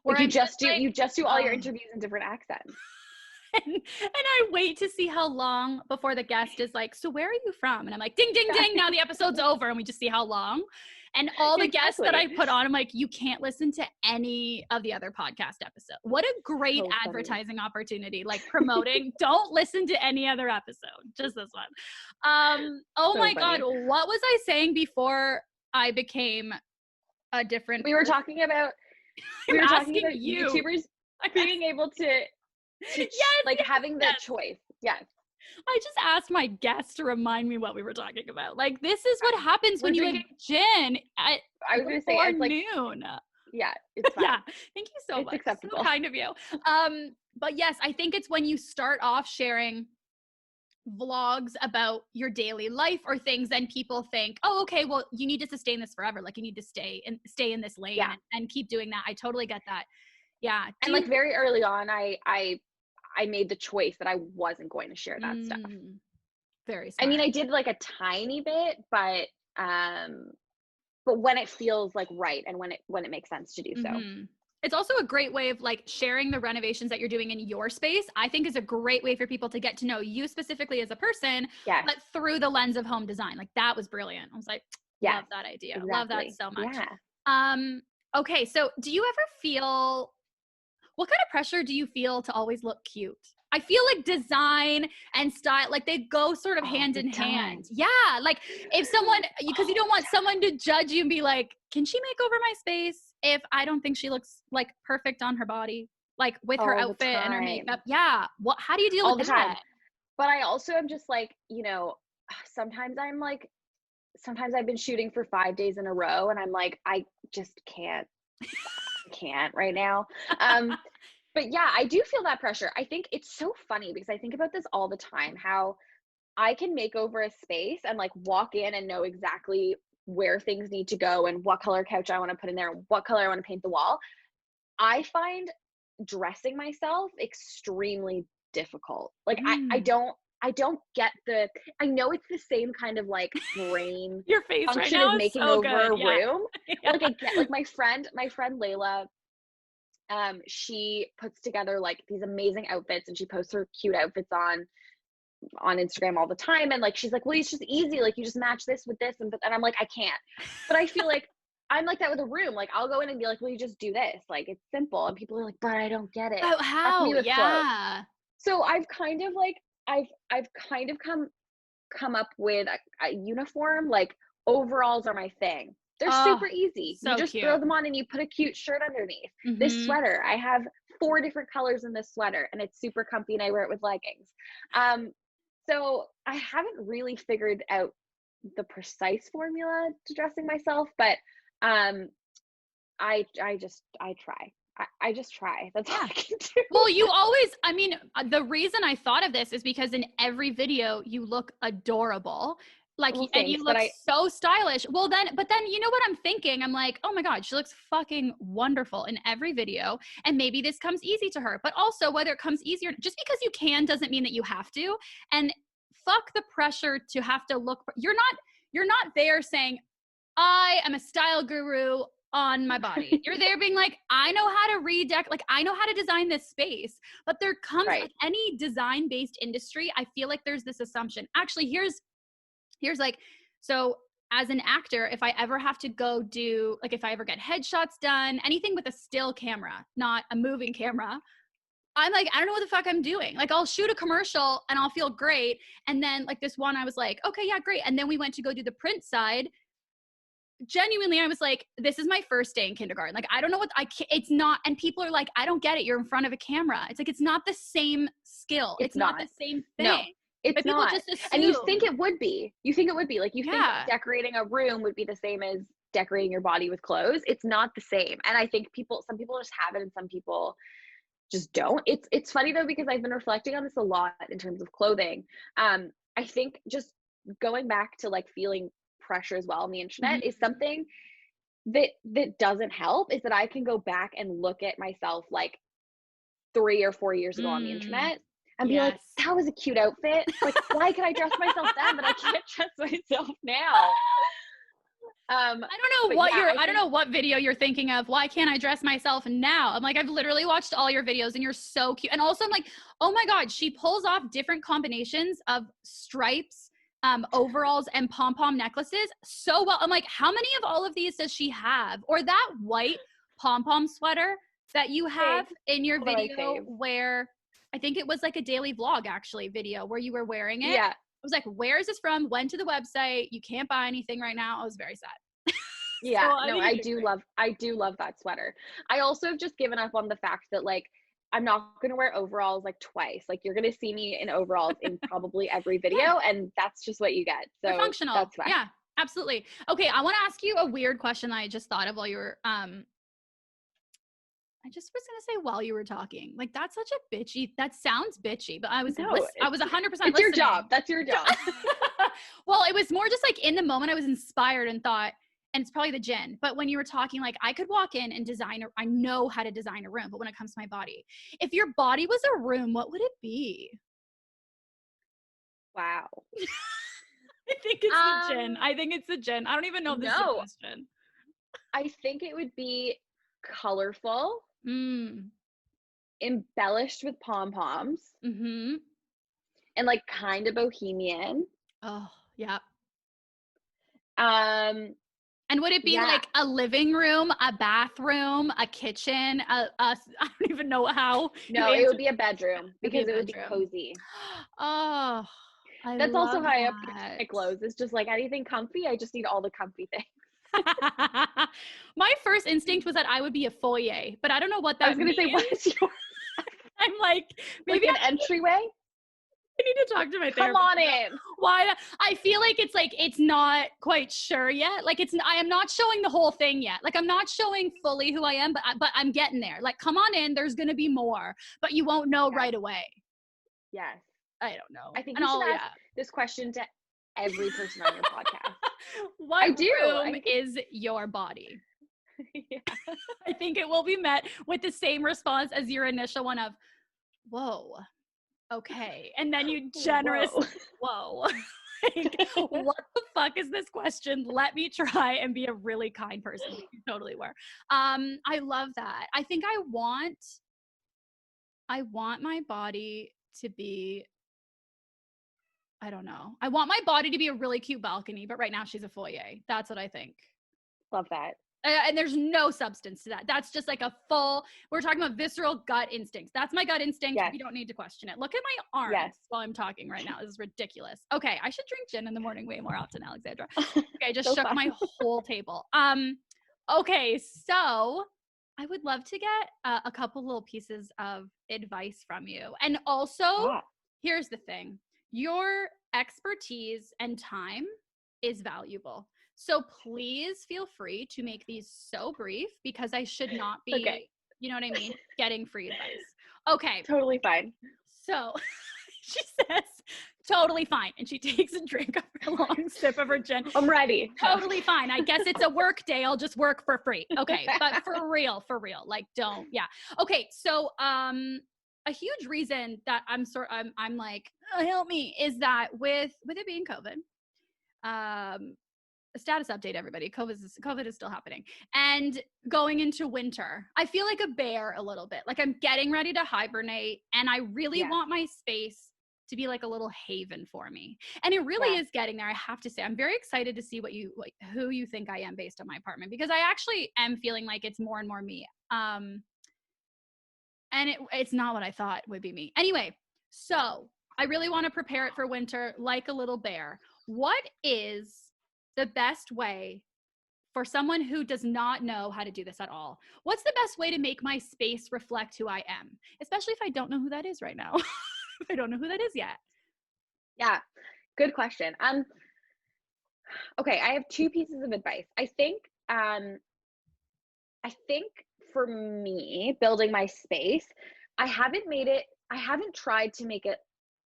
Where you just do all your interviews in different accents. And I wait to see how long before the guest is like, so where are you from? And I'm like, ding, ding, ding. Now the episode's over. And we just see how long. And all the guests that I put on, I'm like, you can't listen to any of the other podcast episodes. What a great advertising opportunity. Like, promoting, don't listen to any other episode. Just this one. Oh so my funny. God. What was I saying before I became a different We were talking about you. YouTubers being able to yes, like having the choice. Yes. I just asked my guest to remind me what we were talking about. Like, this is what happens when you have gin at I was going to say it's like noon. Yeah, it's fine. Yeah, thank you so much. It's acceptable. So kind of you. But yes, I think it's when you start off sharing vlogs about your daily life or things, and people think, oh, okay, well, you need to sustain this forever. Like, you need to stay in this lane and keep doing that. I totally get that. Yeah. And like very early on, I made the choice that I wasn't going to share that stuff. Very smart. I mean, I did like a tiny bit, but when it feels like right and when it makes sense to do so. It's also a great way of like sharing the renovations that you're doing in your space. I think is a great way for people to get to know you specifically as a person, but through the lens of home design. Like, that was brilliant. I was like, love that idea. Exactly. Love that so much. Yeah. Okay. So do you ever feel, what kind of pressure do you feel to always look cute? I feel like design and style, like, they go sort of hand in hand. Yeah. Like, if someone, because you don't want someone to judge you and be like, can she make over my space if I don't think she looks like perfect on her body, like with her outfit and her makeup? Yeah. How do you deal with that? But I also am just like, sometimes I've been shooting for 5 days in a row and I'm like, I just can't right now. But yeah, I do feel that pressure. I think it's so funny because I think about this all the time, how I can make over a space and like walk in and know exactly where things need to go and what color couch I want to put in there and what color I want to paint the wall. I find dressing myself extremely difficult. Like I don't get I know it's the same kind of like brain your face function right now of making so over good. a room. Yeah. Like I get, like my friend Layla, she puts together like these amazing outfits and she posts her cute outfits on Instagram all the time. And like, she's like, well, it's just easy. Like, you just match this with this. And I'm like, I can't, but I feel like I'm like that with a room. Like, I'll go in and be like, well, you just do this. Like, it's simple. And people are like, but I don't get it. Oh, how? Yeah. So I've kind of like, I've kind of come up with a uniform. Like, overalls are my thing. They're super easy. So you just throw them on and you put a cute shirt underneath. This sweater, I have 4 different colors in this sweater and it's super comfy and I wear it with leggings. So I haven't really figured out the precise formula to dressing myself, but I try. I just try. That's all I can do. Well, you always, I mean, the reason I thought of this is because in every video you look adorable. Like, and you look so stylish. Well, but then you know what I'm thinking? I'm like, oh my God, she looks fucking wonderful in every video. And maybe this comes easy to her, but also whether it comes easier, just because you can doesn't mean that you have to. And fuck the pressure to have to look, you're not there saying, I am a style guru on my body. You're there being like, I know how to like, I know how to design this space. But there comes like any design-based industry, I feel like there's this assumption. Actually, here's like, so as an actor, if I ever have to go do, like, if I ever get headshots done, anything with a still camera, not a moving camera, I'm like, I don't know what the fuck I'm doing. Like, I'll shoot a commercial and I'll feel great. And then like this one, I was like, okay, yeah, great. And then we went to go do the print side. genuinely, I was like, this is my first day in kindergarten. Like, I don't know what it's not. And people are like, I don't get it. You're in front of a camera. It's like, it's not the same skill. It's not the same thing. No, it's but people not. just assume. And you think it would be. You think it would be. Like, you think Yeah. decorating a room would be the same as decorating your body with clothes. It's not the same. And I think some people just have it and some people just don't. It's funny though, because I've been reflecting on this a lot in terms of clothing. I think just going back to like feeling pressure as well on the internet is something that doesn't help, is that I can go back and look at myself like 3 or 4 years ago on the internet and be like, that was a cute outfit. Like, why can I dress myself then, but I can't dress myself now? I don't know what video you're thinking of. Why can't I dress myself now? I'm like, I've literally watched all your videos and you're so cute. And also I'm like, oh my God, she pulls off different combinations of stripes, overalls and pom-pom necklaces so well. I'm like, how many of all of these does she have? Or that white pom-pom sweater that you have in your video, where I think it was like a daily vlog actually video where you were wearing it. Yeah. I was like, where is this from? Went to the website. You can't buy anything right now. I was very sad. Yeah, no, I do love that sweater. I also have just given up on the fact that like, I'm not going to wear overalls like twice. Like, you're going to see me in overalls in probably every video, and that's just what you get. So they're functional. That's fine. Yeah, absolutely. Okay. I want to ask you a weird question that I just thought of while you were, I just was going to say while you were talking, like, that's such a bitchy, that sounds bitchy, but I was 100% It's your job. That's your job. Well, it was more just like in the moment I was inspired and thought, and it's probably the gin, but when you were talking, like, I could walk in and design, I know how to design a room, but when it comes to my body, if your body was a room, what would it be? Wow. I think it's the gin. I think it's the gin. I don't even know if this is a question. I think it would be colorful, embellished with pom-poms, and like kind of bohemian. Oh, yeah. And would it be like a living room, a bathroom, a kitchen, I don't even know how. No, it would be a bedroom because it would be cozy. Oh, that's also how I approach my clothes. It's just like anything comfy. I just need all the comfy things. My first instinct was that I would be a foyer, but I don't know what that means. I was going to say, what is your... I'm like, maybe like an entryway? I need to talk to my therapist. Come on in. Why? I feel like it's not quite sure yet. Like, I am not showing the whole thing yet. Like, I'm not showing fully who I am, but I'm getting there. Like, come on in. There's going to be more, but you won't know right away. Yes. I don't know. I think you should ask this question to every person on your podcast. What room is your body? Yeah. I think it will be met with the same response as your initial one of, whoa. Okay. And then you generously, whoa. Like, what the fuck is this question? Let me try and be a really kind person. You totally were. I love that. I think I want my body to be, I don't know. I want my body to be a really cute balcony, but right now she's a foyer. That's what I think. Love that. And there's no substance to that. That's just like we're talking about visceral gut instincts. That's my gut instinct. You don't need to question it. Look at my arms while I'm talking right now. This is ridiculous. Okay, I should drink gin in the morning way more often, Alexandra. Okay, I just shook my whole table. Okay, so I would love to get a couple little pieces of advice from you. And also, here's the thing. Your expertise and time is valuable. So please feel free to make these so brief, because I should not be, you know what I mean, getting free advice. Okay. Totally fine. So she says, totally fine. And she takes a drink of a long sip of her gin. I'm ready. Totally fine. I guess it's a work day. I'll just work for free. Okay. But for real, like, don't. Yeah. Okay. So, a huge reason that I'm like, oh, help me, is that with it being COVID, a status update, everybody, COVID is still happening, and going into winter, I feel like a bear a little bit. Like, I'm getting ready to hibernate, and I really want my space to be like a little haven for me. And it really is getting there. I have to say, I'm very excited to see who you think I am based on my apartment, because I actually am feeling like it's more and more me. And it's not what I thought would be me. Anyway, so I really want to prepare it for winter like a little bear. What is the best way for someone who does not know how to do this at all, what's the best way to make my space reflect who I am? Especially if I don't know who that is right now. If I don't know who that is yet. Yeah, good question. Okay, I have two pieces of advice. I think for me, building my space, I haven't tried to make it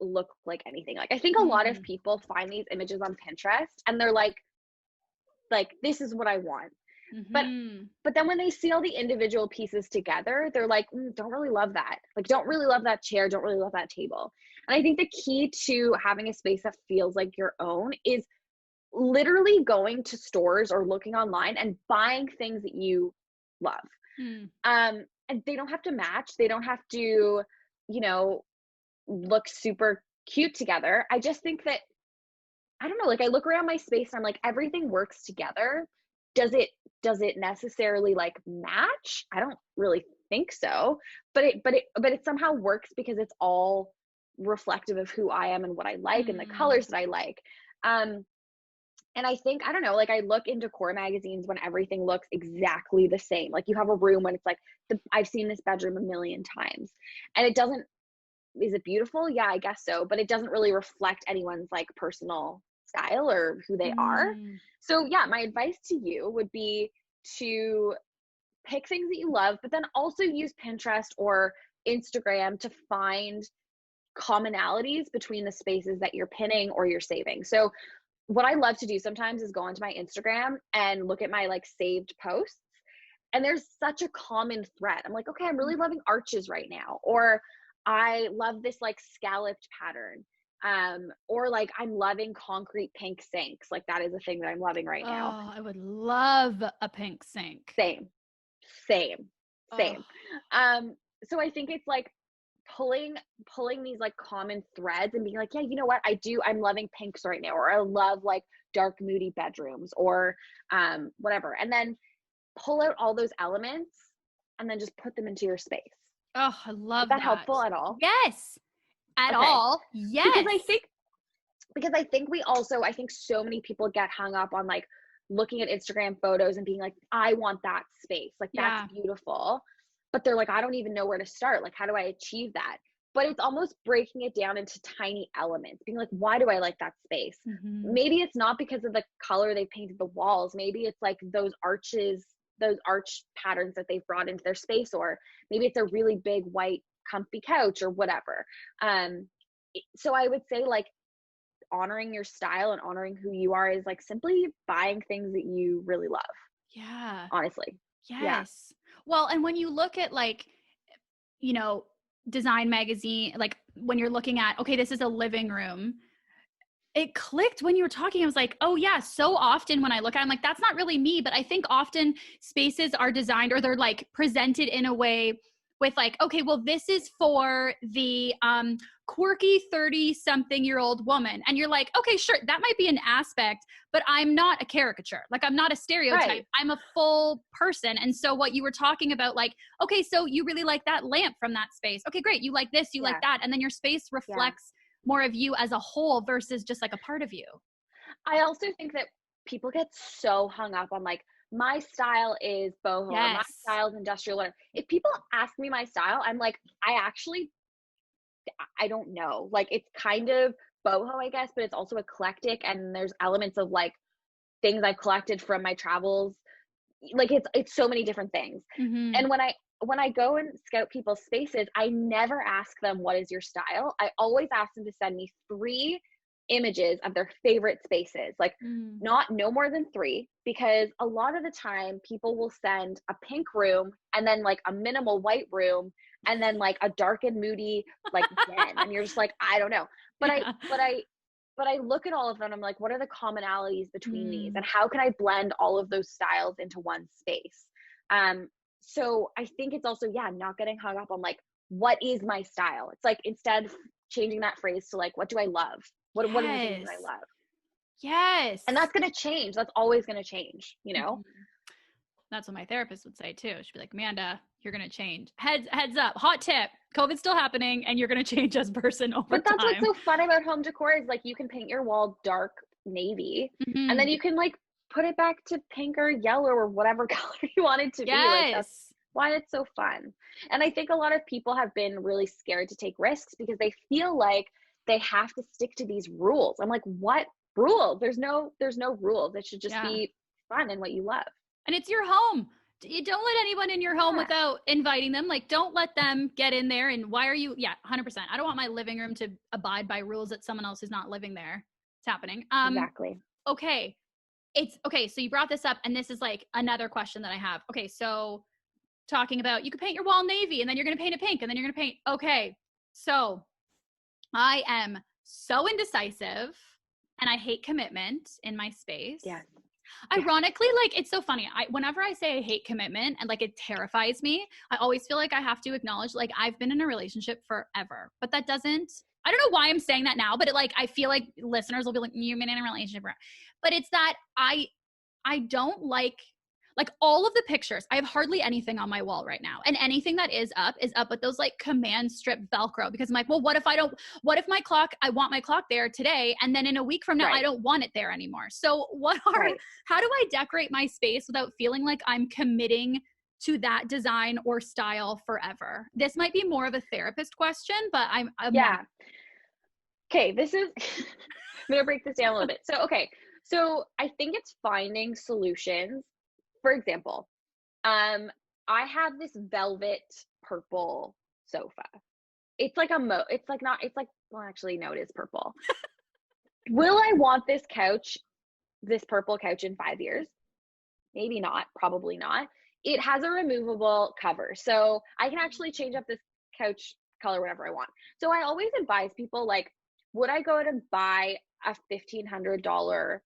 look like anything. Like I think a lot of people find these images on Pinterest and they're like this is what I want. But then when they see all the individual pieces together, they're like, don't really love that. Like, don't really love that chair, don't really love that table. And I think the key to having a space that feels like your own is literally going to stores or looking online and buying things that you love. And they don't have to match. They don't have to, you know, look super cute together. I just think that, I don't know, like I look around my space and I'm like, everything works together. Does it necessarily like match? I don't really think so, but it somehow works because it's all reflective of who I am and what I like and the colors that I like. And I think, I don't know, like I look into decor magazines when everything looks exactly the same. Like you have a room when it's like, I've seen this bedroom a million times and is it beautiful? Yeah, I guess so. But it doesn't really reflect anyone's like personal style or who they are. So yeah, my advice to you would be to pick things that you love, but then also use Pinterest or Instagram to find commonalities between the spaces that you're pinning or you're saving. So what I love to do sometimes is go onto my Instagram and look at my like saved posts. And there's such a common thread. I'm like, okay, I'm really loving arches right now. Or I love this like scalloped pattern. Or like I'm loving concrete pink sinks. Like that is a thing that I'm loving right now. Oh, I would love a pink sink. Same. So I think it's like pulling these like common threads and being like, yeah, you know what? I'm loving pinks right now, or I love like dark moody bedrooms or whatever. And then pull out all those elements and then just put them into your space. Oh, I love that. Is that helpful at all? Yes. At all. Yes. Because I think I think so many people get hung up on like looking at Instagram photos and being like, I want that space. Like that's beautiful. But they're like, I don't even know where to start. Like, how do I achieve that? But it's almost breaking it down into tiny elements, being like, why do I like that space? Maybe it's not because of the color they painted the walls. Maybe it's like those arches, those arch patterns that they've brought into their space, or maybe it's a really big white comfy couch or whatever. So I would say like honoring your style and honoring who you are is like simply buying things that you really love. Yeah. Honestly. Yes. Yeah. Well, and when you look at like, you know, design magazine, like when you're looking at, okay, this is a living room, it clicked when you were talking. I was like, oh yeah, so often when I look at it, I'm like, that's not really me. But I think often spaces are designed or they're like presented in a way with like, okay, well, this is for the quirky 30-something-year-old woman. And you're like, okay, sure, that might be an aspect, but I'm not a caricature. Like I'm not a stereotype. Right. I'm a full person. And so what you were talking about, like, okay, so you really like that lamp from that space. Okay, great. You like this, you like that. And then your space reflects more of you as a whole versus just like a part of you. I also think that people get so hung up on like, my style is boho, or my style is industrial. If people ask me my style, I'm like, I don't know. Like it's kind of boho, I guess, but it's also eclectic, and there's elements of like things I've collected from my travels. Like it's so many different things. And when I go and scout people's spaces, I never ask them, what is your style? I always ask them to send me 3 images of their favorite spaces, like no more than 3, because a lot of the time people will send a pink room and then like a minimal white room and then like a dark and moody like den, and you're just like, I don't know. But I look at all of them, I'm like, what are the commonalities between these, and how can I blend all of those styles into one space? So I think it's also not getting hung up on like, what is my style? It's like, instead changing that phrase to like, what do I love? What are the things that I love? Yes. And that's going to change. That's always going to change, you know? That's what my therapist would say too. She'd be like, Amanda, you're going to change. Heads up. Hot tip. COVID's still happening and you're going to change as a person over time. But that's what's so fun about home decor is like, you can paint your wall dark navy and then you can like put it back to pink or yellow or whatever color you want it to be. Like, that's why it's so fun. And I think a lot of people have been really scared to take risks because they feel like they have to stick to these rules. I'm like, what rules? There's no rules. It should just be fun and what you love. And it's your home. You don't let anyone in your home without inviting them. Like, don't let them get in there. And why are you? Yeah, 100%. I don't want my living room to abide by rules that someone else who's not living there. It's happening. Exactly. Okay. So you brought this up, and this is like another question that I have. Okay. So talking about, you could paint your wall navy, and then you're going to paint it pink, and then you're going to paint. Okay. So I am so indecisive, and I hate commitment in my space. Yeah. Ironically, like, it's so funny. Whenever I say I hate commitment and like it terrifies me, I always feel like I have to acknowledge, like, I've been in a relationship forever, but that doesn't, I don't know why I'm saying that now, but I feel like listeners will be like, you've been in a relationship forever. But it's that I don't like all of the pictures. I have hardly anything on my wall right now. And anything that is up with those like command strip Velcro, because I'm like, well, what if I want my clock there today, and then in a week from now, I don't want it there anymore. So how do I decorate my space without feeling like I'm committing to that design or style forever? This might be more of a therapist question, but I'm okay, this is, I'm going to break this down a little bit. So I think it's finding solutions. For example, I have this velvet purple sofa. It's like well, actually, no, it is purple. Will I want this purple couch in 5 years? Maybe not, probably not. It has a removable cover, so I can actually change up this couch color whenever I want. So I always advise people, like, would I go out and buy a $1,500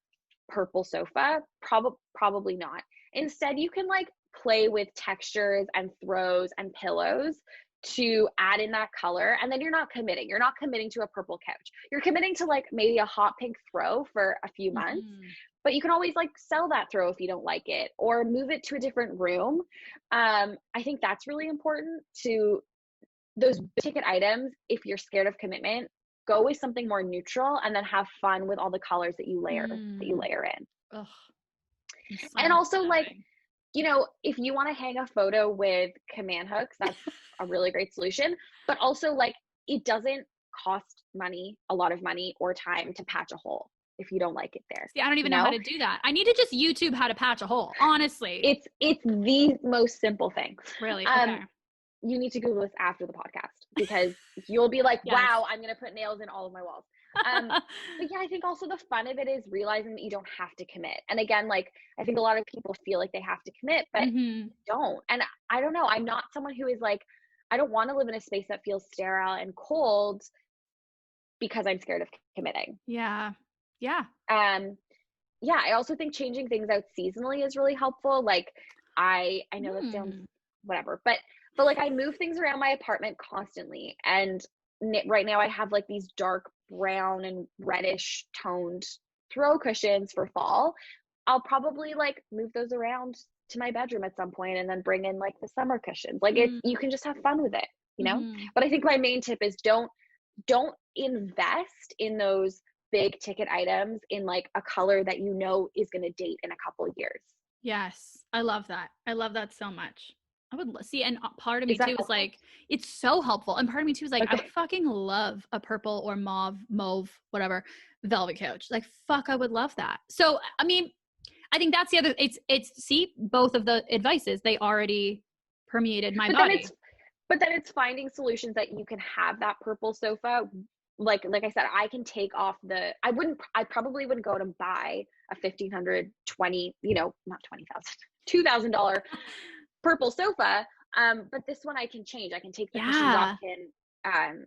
purple sofa? Probably not. Instead, you can like play with textures and throws and pillows to add in that color. And then you're not committing. You're not committing to a purple couch. You're committing to like maybe a hot pink throw for a few months, but you can always like sell that throw if you don't like it, or move it to a different room. I think that's really important. To those ticket items, if you're scared of commitment, go with something more neutral, and then have fun with all the colors that you layer in. Ugh. And also, like, you know, if you want to hang a photo with command hooks, that's a really great solution. But also, like, it doesn't cost a lot of money or time to patch a hole if you don't like it there. See, I don't even know how to do that. I need to just YouTube how to patch a hole, honestly. It's the most simple thing. Really? Okay. You need to Google this after the podcast, because you'll be like, wow, I'm going to put nails in all of my walls. But yeah, I think also the fun of it is realizing that you don't have to commit. And again, like, I think a lot of people feel like they have to commit, but don't. And I don't know. I'm not someone who is like, I don't want to live in a space that feels sterile and cold because I'm scared of committing. Yeah. I also think changing things out seasonally is really helpful. Like, I know that sounds whatever, but like, I move things around my apartment constantly, and right now I have like these dark brown and reddish toned throw cushions for fall. I'll probably like move those around to my bedroom at some point, and then bring in like the summer cushions. Like, you can just have fun with it, you know? But I think my main tip is don't invest in those big ticket items in like a color that you know is going to date in a couple of years. Yes. I love that. I love that so much. I would see, and part of me too is like, it's so helpful. And part of me too is like, I would fucking love a purple or mauve, whatever, velvet couch. Like, fuck, I would love that. So, I mean, I think that's the other, see, both of the advices, they already permeated my body. But then it's finding solutions that you can have that purple sofa. Like I said, I can take off I probably wouldn't go out and buy a $1,500, $2,000 purple sofa. But this one I can change. I can take the cushions off, and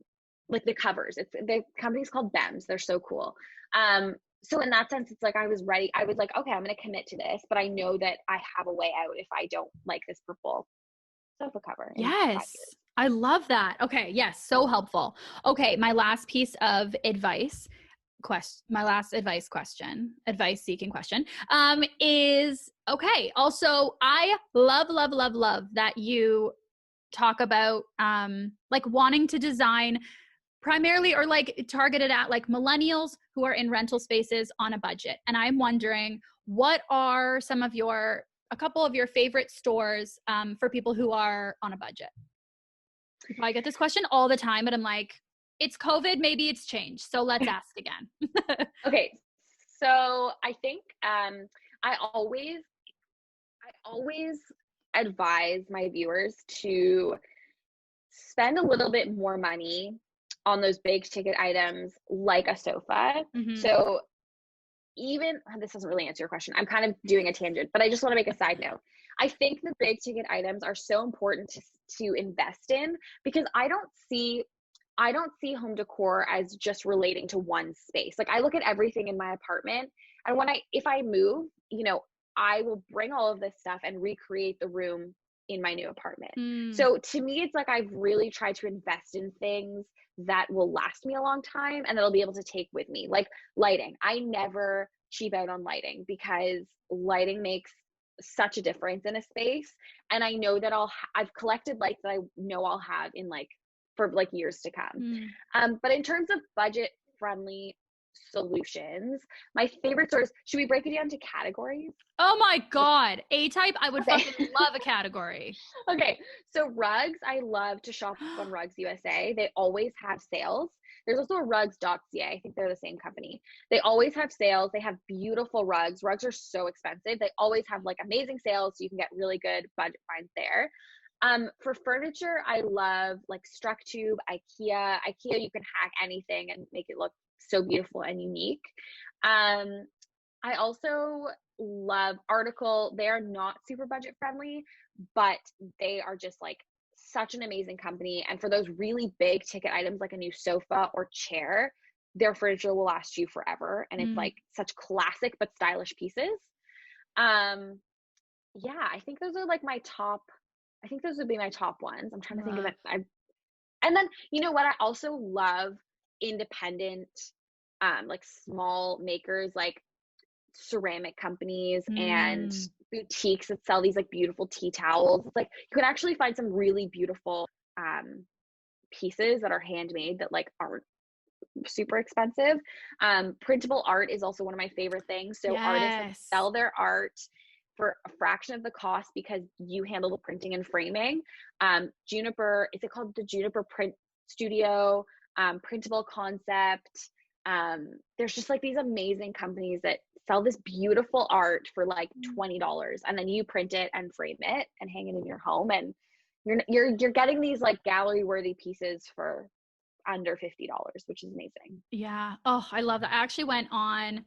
like the covers. The company's called BEMS. They're so cool. So in that sense, it's like I was ready. I was like, okay, I'm going to commit to this, but I know that I have a way out if I don't like this purple sofa cover. Yes. I love that. Okay. Yes. So helpful. Okay. My last piece of advice seeking question, is, okay. Also, I love that you talk about, like, wanting to design primarily, or like targeted at like millennials who are in rental spaces on a budget. And I'm wondering, what are a couple of your favorite stores for people who are on a budget? I get this question all the time, but I'm like, it's COVID, maybe it's changed. So let's ask again. Okay. So I think I always advise my viewers to spend a little bit more money on those big ticket items like a sofa. Mhm. So even this doesn't really answer your question. I'm kind of doing a tangent, but I just want to make a side note. I think the big ticket items are so important to invest in, because I don't see home decor as just relating to one space. Like, I look at everything in my apartment, and if I move, I will bring all of this stuff and recreate the room in my new apartment. So to me, it's like I've really tried to invest in things that will last me a long time and that I'll be able to take with me. Like lighting. I never cheap out on lighting, because lighting makes such a difference in a space. And I know that I've collected lights that I know I'll have in for years to come. But in terms of budget friendly solutions, my favorite stores, should we break it down to categories? Oh my God. A-type, I would fucking love a category. Okay. So rugs, I love to shop on Rugs USA. They always have sales. There's also a rugs.ca. I think they're the same company. They always have sales. They have beautiful rugs. Rugs are so expensive. They always have amazing sales, so you can get really good budget finds there. For furniture, I love Structube, IKEA. IKEA, you can hack anything and make it look so beautiful and unique. I also love Article. They are not super budget friendly, but they are just such an amazing company. And for those really big ticket items like a new sofa or chair, their furniture will last you forever. And it's such classic but stylish pieces. Yeah, I think those are my top. I think those would be my top ones. I'm trying to think of it. And then, you know what? I also love independent, small makers, like ceramic companies and boutiques that sell these beautiful tea towels. It's you can actually find some really beautiful pieces that are handmade that aren't super expensive. Printable art is also one of my favorite things. So artists sell their art for a fraction of the cost because you handle the printing and framing. Juniper, is it called the Juniper Print Studio? Printable Concept. There's just these amazing companies that sell this beautiful art for $20, and then you print it and frame it and hang it in your home, and you're getting these gallery worthy pieces for under $50, which is amazing. Yeah. Oh, I love that. I actually went on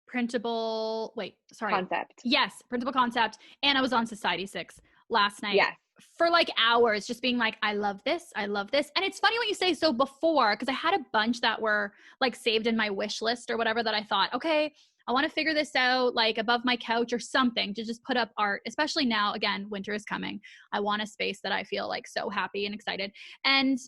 Printable Concept. Yes, Printable Concept. And I was on Society6 last night. Yes. For hours, just being I love this. I love this. And it's funny what you say. So before, because I had a bunch that were saved in my wish list or whatever, that I thought, okay, I want to figure this out above my couch or something to just put up art, especially now. Again, winter is coming. I want a space that I feel so happy and excited. And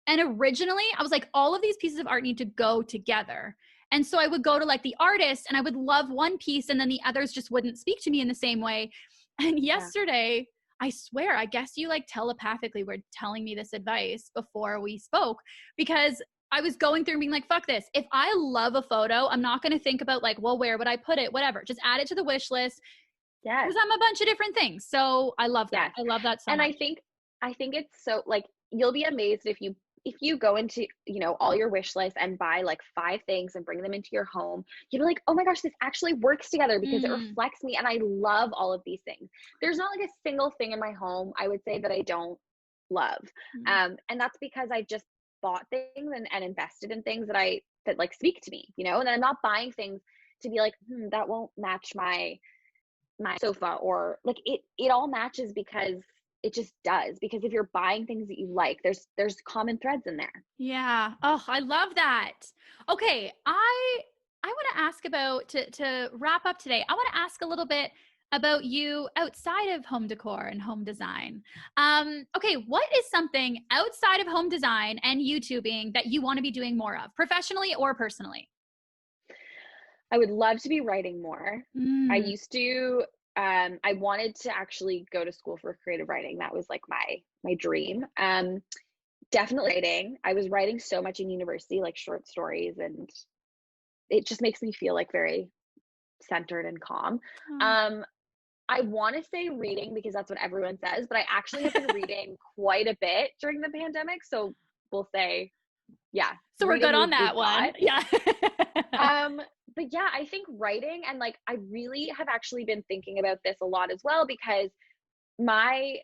originally I was all of these pieces of art need to go together. And so I would go to the artist and I would love one piece and then the others just wouldn't speak to me in the same way. And yesterday, I swear, I guess you telepathically were telling me this advice before we spoke, because I was going through and being fuck this. If I love a photo, I'm not going to think about well, where would I put it? Whatever. Just add it to the wish list. Yes. Because I'm a bunch of different things. So I love that. Yes. I love that so much. And I think it's so you'll be amazed if you go into, all your wish lists and buy 5 things and bring them into your home, you'll be oh my gosh, this actually works together because it reflects me. And I love all of these things. There's not a single thing in my home, I would say, that I don't love. And that's because I just bought things and invested in things that speak to me, and I'm not buying things to be that won't match my sofa, or it all matches because it just does. Because if you're buying things that you like, there's common threads in there. Yeah. Oh, I love that. Okay. I want to ask about, to wrap up today, I want to ask a little bit about you outside of home decor and home design. Okay. What is something outside of home design and YouTubing that you want to be doing more of, professionally or personally? I would love to be writing more. I used to, I wanted to actually go to school for creative writing. That was my dream. Definitely writing. I was writing so much in university, short stories, and it just makes me feel very centered and calm. Oh. I want to say reading because that's what everyone says, but I actually have been reading quite a bit during the pandemic. So we'll say, yeah, So we're good on that we've one. got. Yeah. But yeah, I think writing, and like I really have actually been thinking about this a lot as well, because my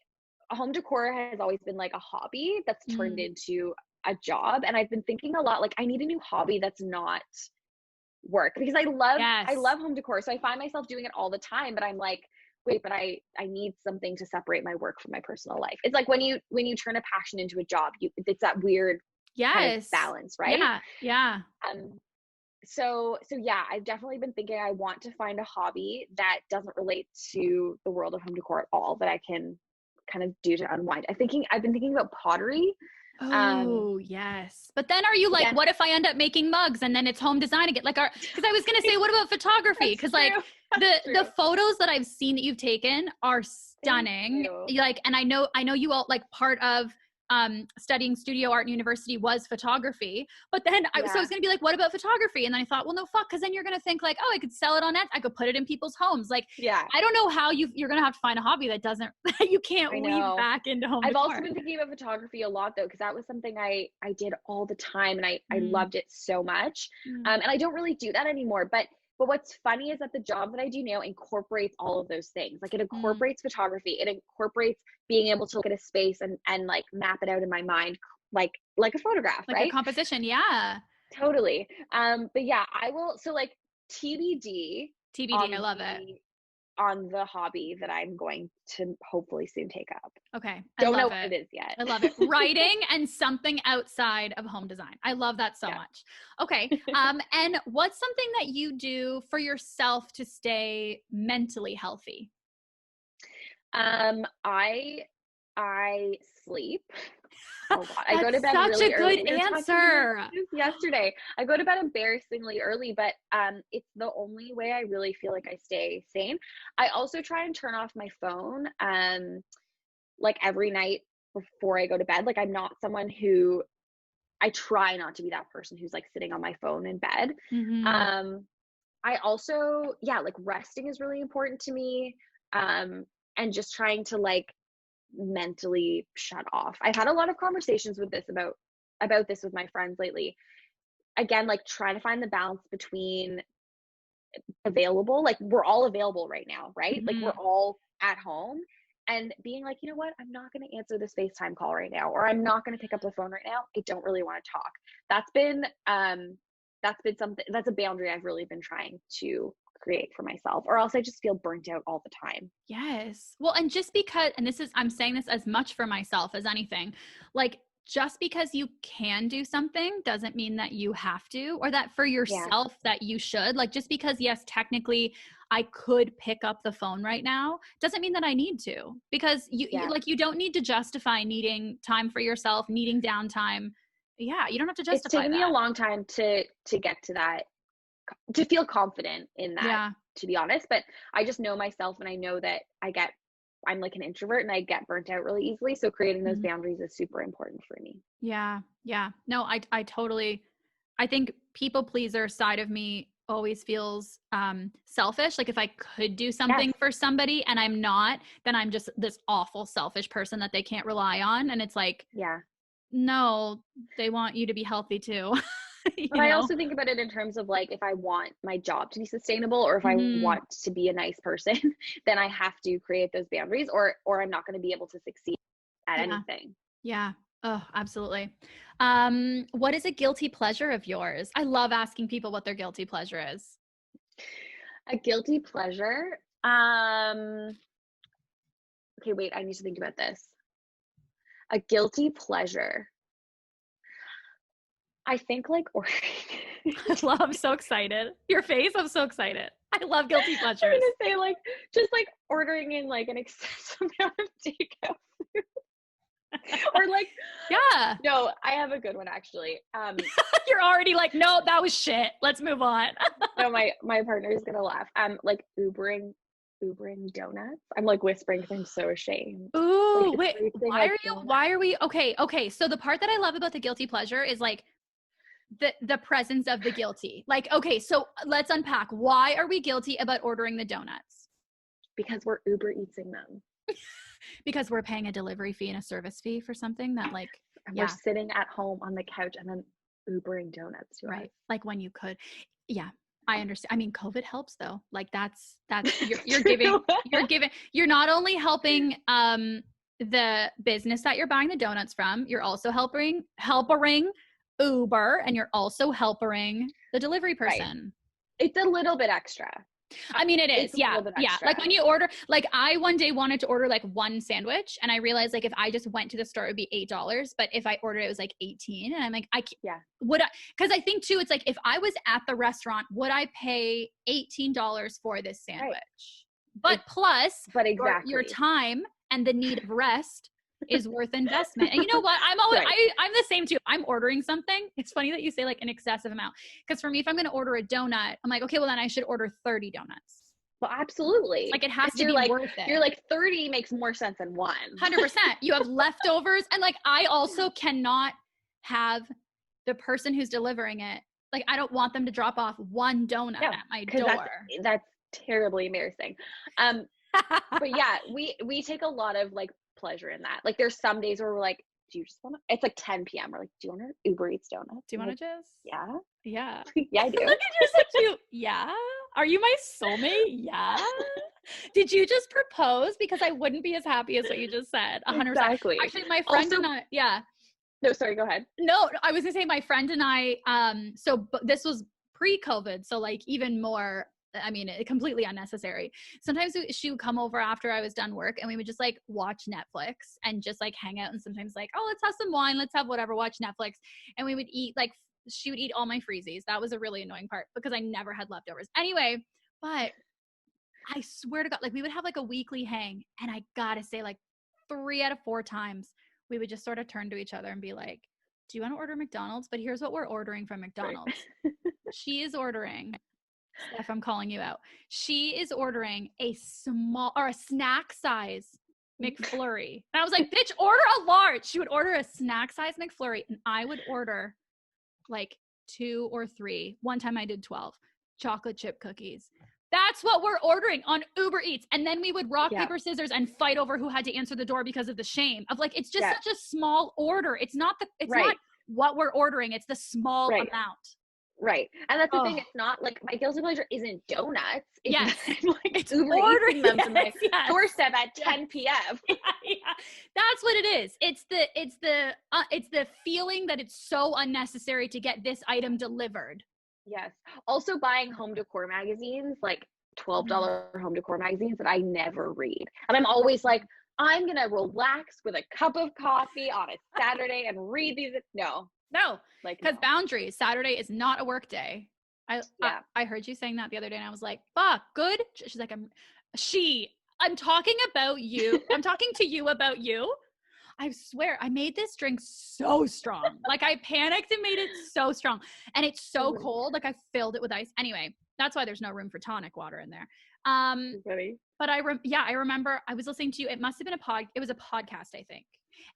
home decor has always been like a hobby that's turned Mm. into a job. And I've been thinking a lot, like I need a new hobby that's not work, because I Yes. love home decor. So I find myself doing it all the time, but I'm like, wait, but I need something to separate my work from my personal life. It's like when you turn a passion into a job, it's that weird kind of Yes. balance, right? Yeah. Yeah. Um so yeah, I've definitely been thinking I want to find a hobby that doesn't relate to the world of home decor at all, that I can kind of do to unwind. I've been thinking about pottery. Um Oh, yes. But then are you like, again, what if I end up making mugs and then it's home design again? Like, because I was going to say, what about photography? that's Because like true. the photos that I've seen that you've taken are Thank stunning. you. Like, and I know you all, like, part of studying studio art in university was photography. But then so I Yeah. was going to be like, what about photography? And then I thought, well, no, fuck. Because then you're going to think like, oh, I could sell it on Etsy. I could put it in people's homes. Like, Yeah. I don't know how you're going to have to find a hobby that doesn't, you can't I weave know. back into home I've decor. also been thinking about photography a lot though, because that was something I did all the time, and I Mm. loved it so much. Mm. And I don't really do that anymore. But what's funny is that the job that I do now incorporates all of those things. Like it incorporates photography, it incorporates being able to look at a space and like map it out in my mind, like a photograph, Like a right? composition. Yeah. Totally. But yeah, I will. So like TBD TBD. I on love it. the hobby that I'm going to hopefully soon take up. Okay. I Don't know love what it. it is yet. I love it. Writing and something outside of home design. I love that so Yeah. much. Okay. And what's something that you do for yourself to stay mentally healthy? I sleep a lot. I go to That's bed such a really early. good We were talking about answer. this yesterday. I go to bed embarrassingly early, but it's the only way I really feel like I stay sane. I also try and turn off my phone like every night before I go to bed. Like I'm not someone who, I try not to be that person who's like sitting on my phone in bed. Mm-hmm. Um I also, yeah, like resting is really important to me. And just trying to like mentally shut off. I've had a lot of conversations with this about this with my friends lately. Again, like trying to find the balance between available, like we're all available right now, right? Like we're Mm-hmm. all at home, and being like, you know what, I'm not going to answer this FaceTime call right now, or I'm not going to pick up the phone right now. I don't really want to talk. That's been something, that's a boundary I've really been trying to create for myself, or else I just feel burnt out all the time. Yes. Well, and just because, and I'm saying this as much for myself as anything, like just because you can do something doesn't mean that you have to, or that for Yeah. yourself that you should. Like just because, yes, technically I could pick up the phone right now doesn't mean that I need to, because Yeah. you don't need to justify needing time for yourself, needing downtime. Yeah. You don't have to It's justify taken me a that. long time to get to that, to feel confident in that, Yeah. to be honest. But I just know myself, and I know that I'm like an introvert and I get burnt out really easily. So creating those Mhm. boundaries is super important for me. Yeah. Yeah. No, I totally, I think people pleaser side of me always feels selfish. Like if I could do Yes. something for somebody and I'm not, then I'm just this awful selfish person that they can't rely on. And it's like, Yeah. no, they want you to be healthy too. But You I know? also think about it in terms of like, if I want my job to be sustainable, or if I Mhm. want to be a nice person, then I have to create those boundaries, or I'm not going to be able to succeed at Yeah. anything. Yeah. Oh, absolutely. What is a guilty pleasure of yours? I love asking people what their guilty pleasure is. A guilty pleasure. Okay, wait, I need to think about this. A guilty pleasure. I think like ordering. I love, I'm so excited. Your face, I'm so excited. I love guilty I'm pleasures. gonna say like just like ordering in like an excessive amount of takeout food. Or like, Yeah. no, I have a good one actually. You're already like, no, that was shit. Let's move on. No, my partner is gonna laugh. Like Ubering donuts. I'm like whispering because I'm so ashamed. Like Ooh, it's wait, everything like donuts. why are we, okay. So the part that I love about the guilty pleasure is like, the presence of the guilty. Like, okay, so let's unpack. Why are we guilty about ordering the donuts? Because we're Uber Eatsing them. Because we're paying a delivery fee and a service fee for something that like, we're sitting at home on the couch and then Ubering donuts to us. Right. Like when you could. Yeah. I understand. I mean, COVID helps though. Like that's you're giving, you're not only helping the business that you're buying the donuts from, you're also helping Uber, and you're also helping the delivery person. Right. It's a little bit extra. I mean, it is. Yeah. Yeah. Like when you order, like I one day wanted to order like one sandwich, and I realized like if I just went to the store, it would be $8. But if I ordered it was like 18. And I'm like, because I think too, it's like if I was at the restaurant, would I pay $18 for this sandwich? Right. But exactly. your time and the need of rest is worth investment. And you know what? I'm always, I'm the same too. I'm ordering something. It's funny that you say like an excessive amount. Because for me, if I'm going to order a donut, I'm like, okay, well then I should order 30 donuts. Well, absolutely. Like it has to be like, worth it. You're like 30 makes more sense than one. 100%. You have leftovers. And like, I also cannot have the person who's delivering it. Like, I don't want them to drop off one donut at my door. That's terribly embarrassing. But yeah, we take a lot of like pleasure in that. Like there's some days where we're like, do you just want to, it's like 10 p.m. We're like, do you want to Uber Eats donuts? Do you want to just? Yeah. Yeah. Yeah, I do. Look at you, so cute. Yeah. Are you my soulmate? Yeah. Did you just propose? Because I wouldn't be as happy as what you just said. 100%. Exactly. Actually, my friend and I, No, sorry, go ahead. No, I was gonna say my friend and I, this was pre-COVID, so like even more, I mean, completely unnecessary. Sometimes she would come over after I was done work and we would just like watch Netflix and just like hang out, and sometimes like, oh, let's have some wine, let's have whatever, watch Netflix. And we would eat like, she would eat all my freezies. That was a really annoying part because I never had leftovers. Anyway, but I swear to God, like we would have like a weekly hang, and I gotta say like 3 out of 4 times we would just sort of turn to each other and be like, do you want to order McDonald's? But here's what we're ordering from McDonald's. She is ordering, Steph, I'm calling you out. She is ordering a snack size McFlurry. And I was like, bitch, order a large. She would order a snack size McFlurry, and I would order like 2 or 3. One time I did 12 chocolate chip cookies. That's what we're ordering on Uber Eats. And then we would rock, paper, scissors and fight over who had to answer the door because of the shame of like, it's just such a small order. It's not not what we're ordering. It's the small amount. Right. And that's the thing. It's not like my guilty pleasure isn't donuts. It's like it's Uber ordering them to my doorstep at 10 p.m. That's what it is. It's the feeling that it's so unnecessary to get this item delivered. Yes. Also buying home decor magazines, like $12 home decor magazines that I never read. And I'm always like, I'm going to relax with a cup of coffee on a Saturday and read these. No, like, because boundaries. Saturday is not a work day. I heard you saying that the other day, and I was like, fuck, good. She's like, I'm talking about you. I'm talking to you about you. I swear, I made this drink so strong. Like I panicked and made it so strong. And it's so cold. Like I filled it with ice. Anyway, that's why there's no room for tonic water in there. But I remember I was listening to you. It must've been it was a podcast, I think.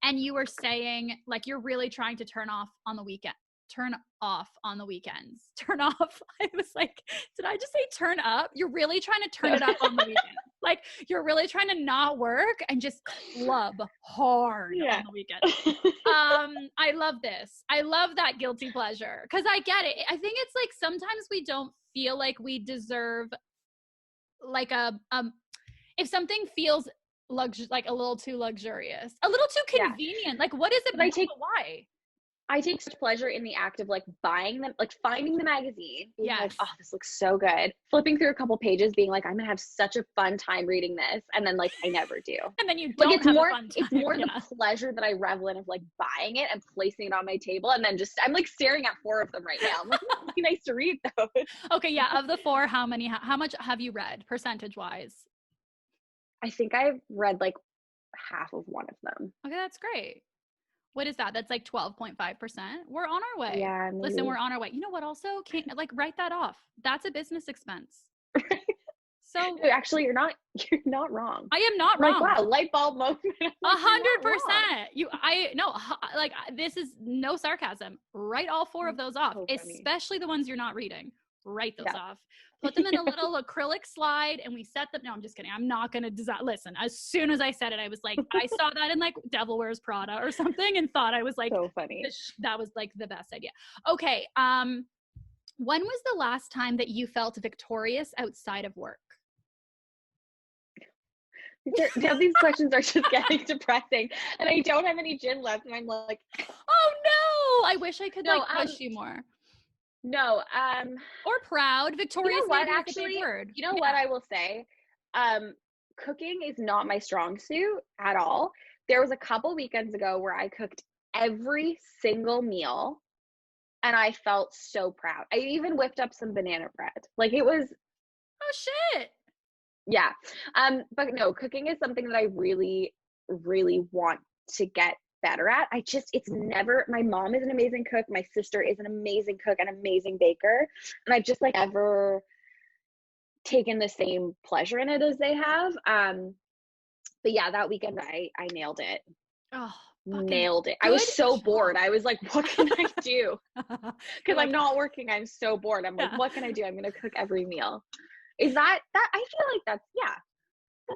And you were saying like, you're really trying to turn off on the weekends. Turn off. I was like, did I just say turn up? You're really trying to turn it up on the weekend. Like you're really trying to not work and just club hard on the weekend. I love this. I love that guilty pleasure because I get it. I think it's like sometimes we don't feel like we deserve like if something feels like a little too luxurious, a little too convenient. Like what is it? Why? I take such pleasure in the act of like buying them, like finding the magazine, being like, oh, this looks so good. Flipping through a couple pages, being like, I'm gonna have such a fun time reading this, and then like I never do. And then you don't have a fun time. It's more the pleasure that I revel in of like buying it and placing it on my table, and then I'm like staring at 4 of them right now. I'm like, oh, it'd be nice to read those. Okay, yeah. Of the 4, how much have you read percentage wise? I think I've read like half of one of them. Okay, that's great. What is that? That's like 12.5%. We're on our way. Yeah. Maybe. Listen, we're on our way. You know what? Also, can't like write that off. That's a business expense. So Actually, you're not wrong. I am not I'm wrong. like, wow, light bulb moment. 100%. This is no sarcasm. Write all 4 of those off, So especially the ones you're not reading. Write those Yeah. off. Put them in a little acrylic slide and we set them. No, I'm just kidding. I'm not going to design. Listen, as soon as I said it, I was like, I saw that in like Devil Wears Prada or something and thought I was like, so funny. that was like the best idea. Okay. When was the last time that you felt victorious outside of work? Now these questions are just getting depressing, and I don't have any gin left, and I'm like, oh no, I wish I could push you more. No, or proud. Victorious. You know what? Maybe Actually, is a big word. You know what I will say? Cooking is not my strong suit at all. There was a couple weekends ago where I cooked every single meal, and I felt so proud. I even whipped up some banana bread. Like it was. Oh shit. Yeah. But no, cooking is something that I really, really want to get better at. It's never, my mom is an amazing cook. My sister is an amazing cook, an amazing baker. And I've just like never taken the same pleasure in it as they have. But yeah, that weekend I nailed it. Oh, nailed it. I was so bored. I was like, what can I do? Because I'm not working. I'm so bored. I'm like, what can I do? I'm going to cook every meal. Is that I feel like that's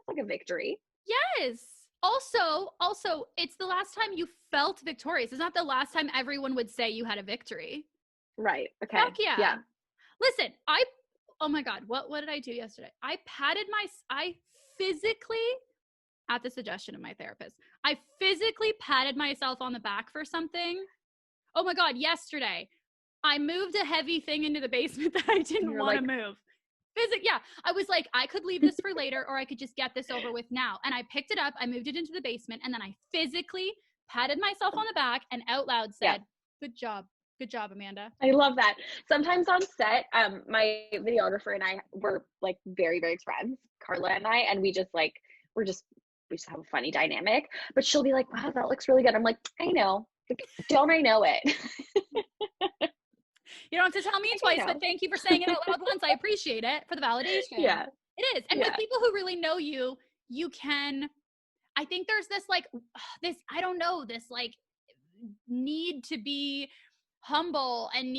like a victory. Yes. Also, it's the last time you felt victorious. It's not the last time everyone would say you had a victory. Right. Okay. Fuck yeah. Yeah. Listen, oh my God, what did I do yesterday? I physically, at the suggestion of my therapist, I physically patted myself on the back for something. Oh my God, yesterday, I moved a heavy thing into the basement that I didn't want to move. Yeah, I was like, I could leave this for later or I could just get this over with now. And I picked it up, I moved it into the basement, and then I physically patted myself on the back and out loud said, Good job, Amanda. I love that. Sometimes on set, my videographer and I were like very, very friends, Carla and I, and we just have a funny dynamic. But she'll be like, wow, that looks really good. I'm like, I know. Don't I know it? You don't have to tell me twice, but thank you for saying it out loud once. I appreciate it for the validation. Yeah. It is. And with people who really know you, I think there's this need to be humble and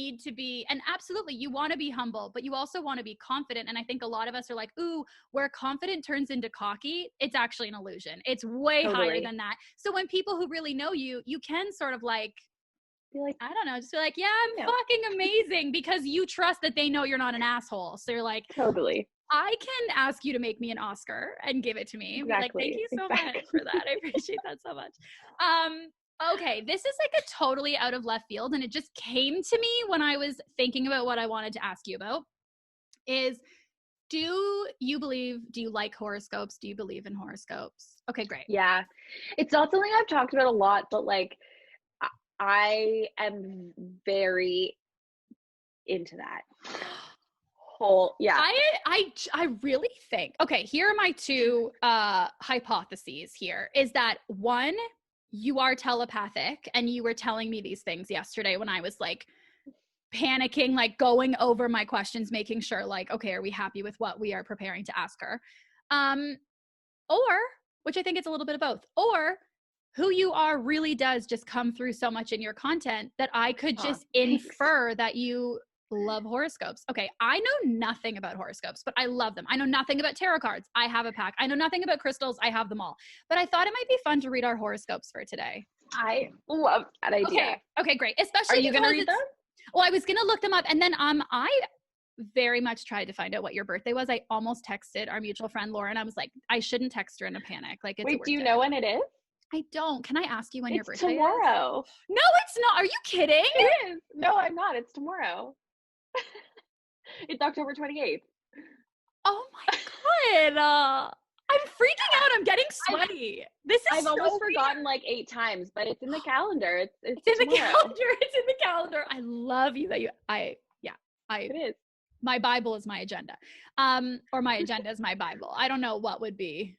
absolutely you want to be humble, but you also want to be confident. And I think a lot of us are like, ooh, where confident turns into cocky, it's actually an illusion. It's way higher than that. So when people who really know you, you can sort of like, be like, I don't know, just be like, yeah, I'm fucking amazing, because you trust that they know you're not an asshole. So you're like, totally. I can ask you to make me an Oscar and give it to me. Exactly. Like, thank you so much for that. I appreciate that so much. Okay, this is like a totally out of left field, and it just came to me when I was thinking about what I wanted to ask you about. Do you like horoscopes? Do you believe in horoscopes? Okay, great. Yeah. It's not something I've talked about a lot, but like I am very into that whole, I really think, okay, here are my two hypotheses here, is that one, you are telepathic and you were telling me these things yesterday when I was like panicking, like going over my questions, making sure like, okay, are we happy with what we are preparing to ask her? Or, which I think it's a little bit of both, or who you are really does just come through so much in your content that I could just infer that you love horoscopes. Okay, I know nothing about horoscopes, but I love them. I know nothing about tarot cards. I have a pack. I know nothing about crystals. I have them all. But I thought it might be fun to read our horoscopes for today. I love that idea. Okay, great. Especially, are you going to read them? Well, I was going to look them up, and then I very much tried to find out what your birthday was. I almost texted our mutual friend Lauren. I was like, I shouldn't text her in a panic. Like, it's wait, do you know when it is? I don't. Can I ask you when your birthday tomorrow. Is? No, it's not. Are you kidding? It is. No, I'm not. It's tomorrow. It's October 28th. Oh my God. I'm freaking out. I'm getting sweaty. I've almost forgotten like 8 times, but it's in the calendar. It's in the calendar. It's in the calendar. I love you that it is. My Bible is my agenda. Or my agenda is my Bible. I don't know what would be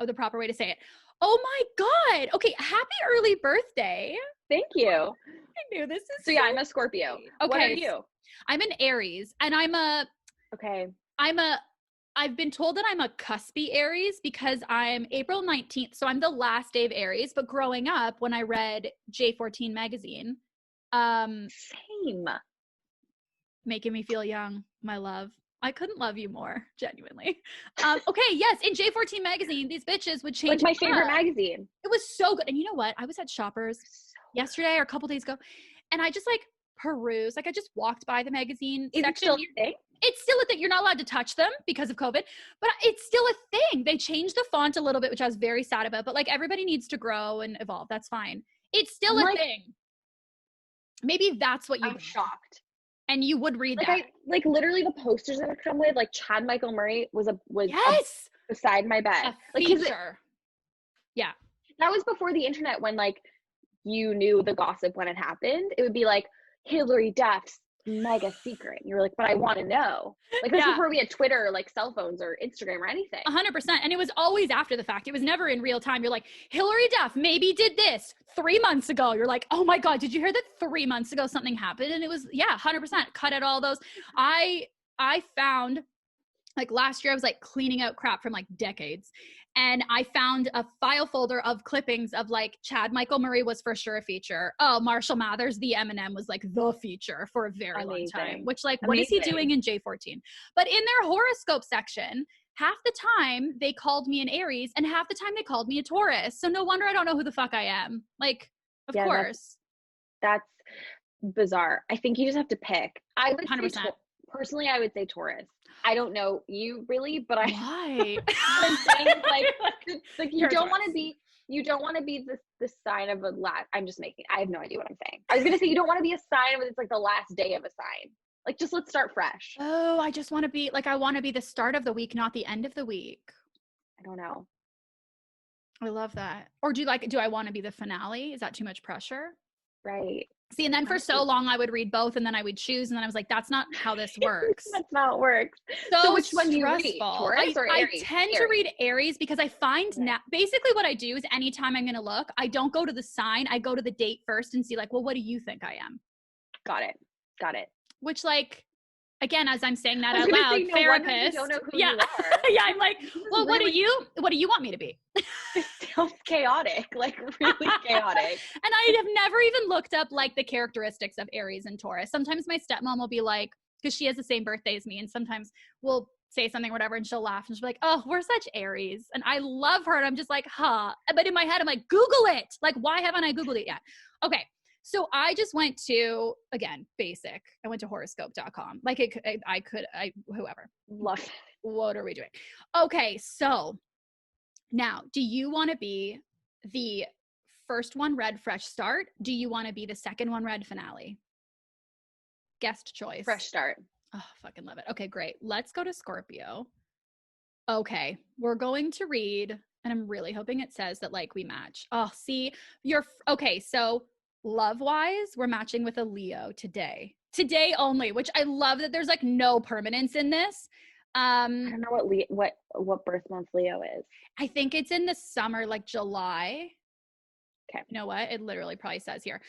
the proper way to say it. Oh my God. Okay. Happy early birthday. Thank you. I knew this is so yeah, I'm a Scorpio. Okay. What are you? I'm an Aries, and I'm a I've been told that I'm a cuspy Aries because I'm April 19th. So I'm the last day of Aries. But growing up, when I read J14 magazine, Same. making me feel young, my love. I couldn't love you more, genuinely. Okay, yes, in J14 magazine, these bitches would change. Like my favorite magazine. It was so good. And you know what? I was at Shoppers yesterday or a couple days ago, and I just like perused. Like I just walked by the magazine Is section. it still a thing? It's still a thing. You're not allowed to touch them because of COVID, but it's still a thing. They changed the font a little bit, which I was very sad about, but like everybody needs to grow and evolve. That's fine. It's still a thing. Maybe that's what I'm shocked. And you would read like that. Like literally the posters that would come with, like Chad Michael Murray was yes! Beside my bed. A feature. Yeah. That was before the internet, when like you knew the gossip when it happened. It would be like Hillary Duff's mega secret. And you were like, but I want to know. Like that's before we had Twitter, like cell phones or Instagram or anything. 100%. And it was always after the fact. It was never in real time. You're like, Hillary Duff maybe did this 3 months ago. You're like, oh my God, did you hear that 3 months ago something happened? And it was, 100%. Cut out all those. I found, like last year I was like cleaning out crap from like decades. And I found a file folder of clippings of like Chad Michael Murray was for sure a feature. Oh, Marshall Mathers, the Eminem was like the feature for a very long time, which like, what is he doing in J14? But in their horoscope section, half the time they called me an Aries and half the time they called me a Taurus. So no wonder I don't know who the fuck I am. Like, of course. That's bizarre. I think you just have to pick. I would 100%. Personally, I would say Taurus. I don't know you really, but why? I'm saying like you don't want to be the sign of a last. I have no idea what I'm saying. I was gonna say you don't want to be a sign of it's like the last day of a sign. Like just let's start fresh. Oh, I just want to be like I want to be the start of the week, not the end of the week. I don't know. I love that. Or do I want to be the finale? Is that too much pressure? Right. See, and then for so long I would read both and then I would choose and then I was like, that's not how this works. That's not how it works. So which one do you read? Taurus or Aries? I tend to read Aries because I find now basically what I do is anytime I'm going to look, I don't go to the sign. I go to the date first and see like, well, what do you think I am? Got it. Which like, again, as I'm saying that out loud, therapist. Don't know who you are. Yeah, I'm like, well, what do you want me to be? It sounds chaotic, like really chaotic. And I have never even looked up like the characteristics of Aries and Taurus. Sometimes my stepmom will be like, because she has the same birthday as me, and sometimes we'll say something or whatever, and she'll laugh and she'll be like, oh, we're such Aries. And I love her, and I'm just like, huh. But in my head, I'm like, Google it. Like, why haven't I Googled it yet? Okay. So I just went to, again, basic. I went to horoscope.com. Like whoever. Love it. What are we doing? Okay. So now, do you want to be the first one read fresh start? Do you want to be the second one read finale? Guest choice. Fresh start. Oh, fucking love it. Okay, great. Let's go to Scorpio. Okay. We're going to read, and I'm really hoping it says that like we match. Oh, see, okay. So love-wise, we're matching with a Leo today only, which I love that there's like no permanence in this. I don't know what birth month Leo is. I think it's in the summer, like July. Okay. You know what? It literally probably says here.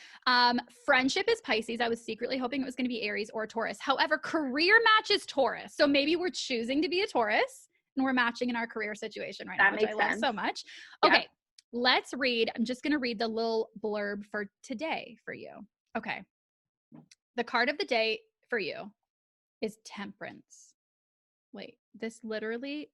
Friendship is Pisces. I was secretly hoping it was going to be Aries or Taurus. However, career matches Taurus. So maybe we're choosing to be a Taurus and we're matching in our career situation right now, which I love so much. Yeah. Okay. Let's read. I'm just going to read the little blurb for today for you. Okay. The card of the day for you is Temperance. This literally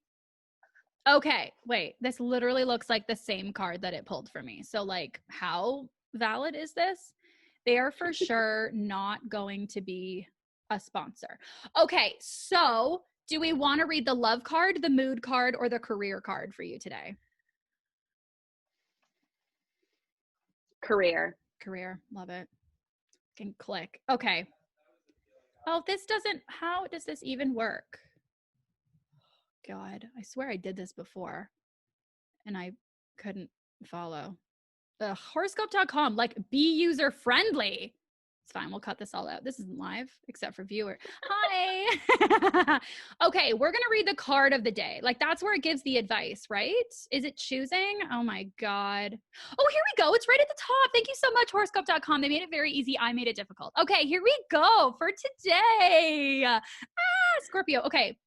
looks like the same card that it pulled for me. So like, how valid is this? They are for sure not going to be a sponsor. Okay. So do we want to read the love card, the mood card, or the career card for you today? Career. Love it. Can click. Okay. Oh, how does this even work? God, I swear I did this before and I couldn't follow. Horoscope.com, like be user friendly. It's fine. We'll cut this all out. This isn't live except for viewer. Hi. Okay. We're going to read the card of the day. Like that's where it gives the advice, right? Is it choosing? Oh my God. Oh, here we go. It's right at the top. Thank you so much, horoscope.com. They made it very easy. I made it difficult. Okay. Here we go for today. Scorpio. Okay.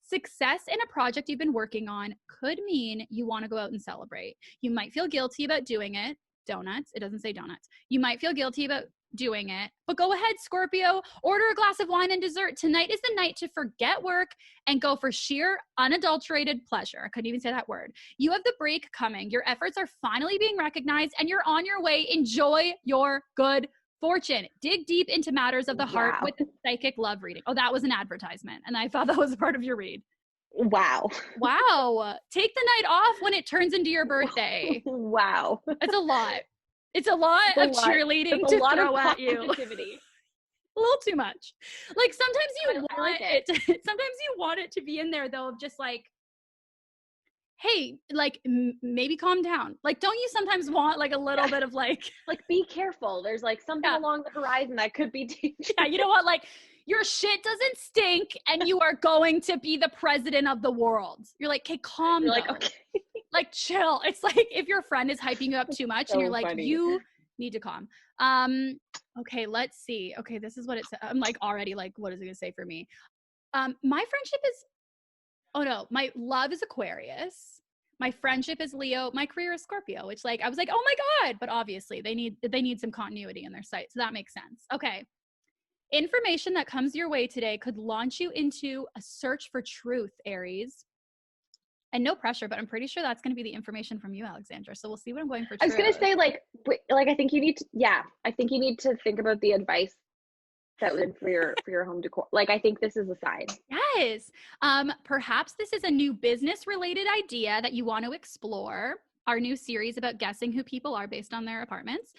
Success in a project you've been working on could mean you want to go out and celebrate. You might feel guilty about doing it. Donuts. It doesn't say donuts. You might feel guilty about doing it, but go ahead, Scorpio. Order a glass of wine and dessert. Tonight is the night to forget work and go for sheer, unadulterated pleasure. I couldn't even say that word. You have the break coming. Your efforts are finally being recognized and you're on your way. Enjoy your good fortune. Dig deep into matters of the heart with the psychic love reading. Oh, that was an advertisement. And I thought that was a part of your read. Wow. Take the night off when it turns into your birthday. Wow. It's a lot. It's a lot of cheerleading to throw at you. A little too much. Like sometimes you want it. Sometimes you want it to be in there though, of just like, hey, like maybe calm down. Like, don't you sometimes want like a little bit of like be careful. There's like something along the horizon that could be dangerous. Yeah, you know what? Like your shit doesn't stink and you are going to be the president of the world. You're like, okay, calm down. Like, okay. Like chill. It's like if your friend is hyping you up too much and you're like, you need to calm. Okay, let's see. Okay, this is what it says. I'm like already like, what is it gonna say for me? My friendship is, oh no, my love is Aquarius. My friendship is Leo. My career is Scorpio, which like, I was like, oh my God, but obviously they need some continuity in their site. So that makes sense. Okay. Information that comes your way today could launch you into a search for truth, Aries. And no pressure, but I'm pretty sure that's going to be the information from you, Alexandra. So we'll see what I'm going for. I was going to say like, I think you need to, I think you need to think about the advice that was for your home decor. Like, I think this is a sign. Yes. Perhaps this is a new business related idea that you want to explore. Our new series about guessing who people are based on their apartments.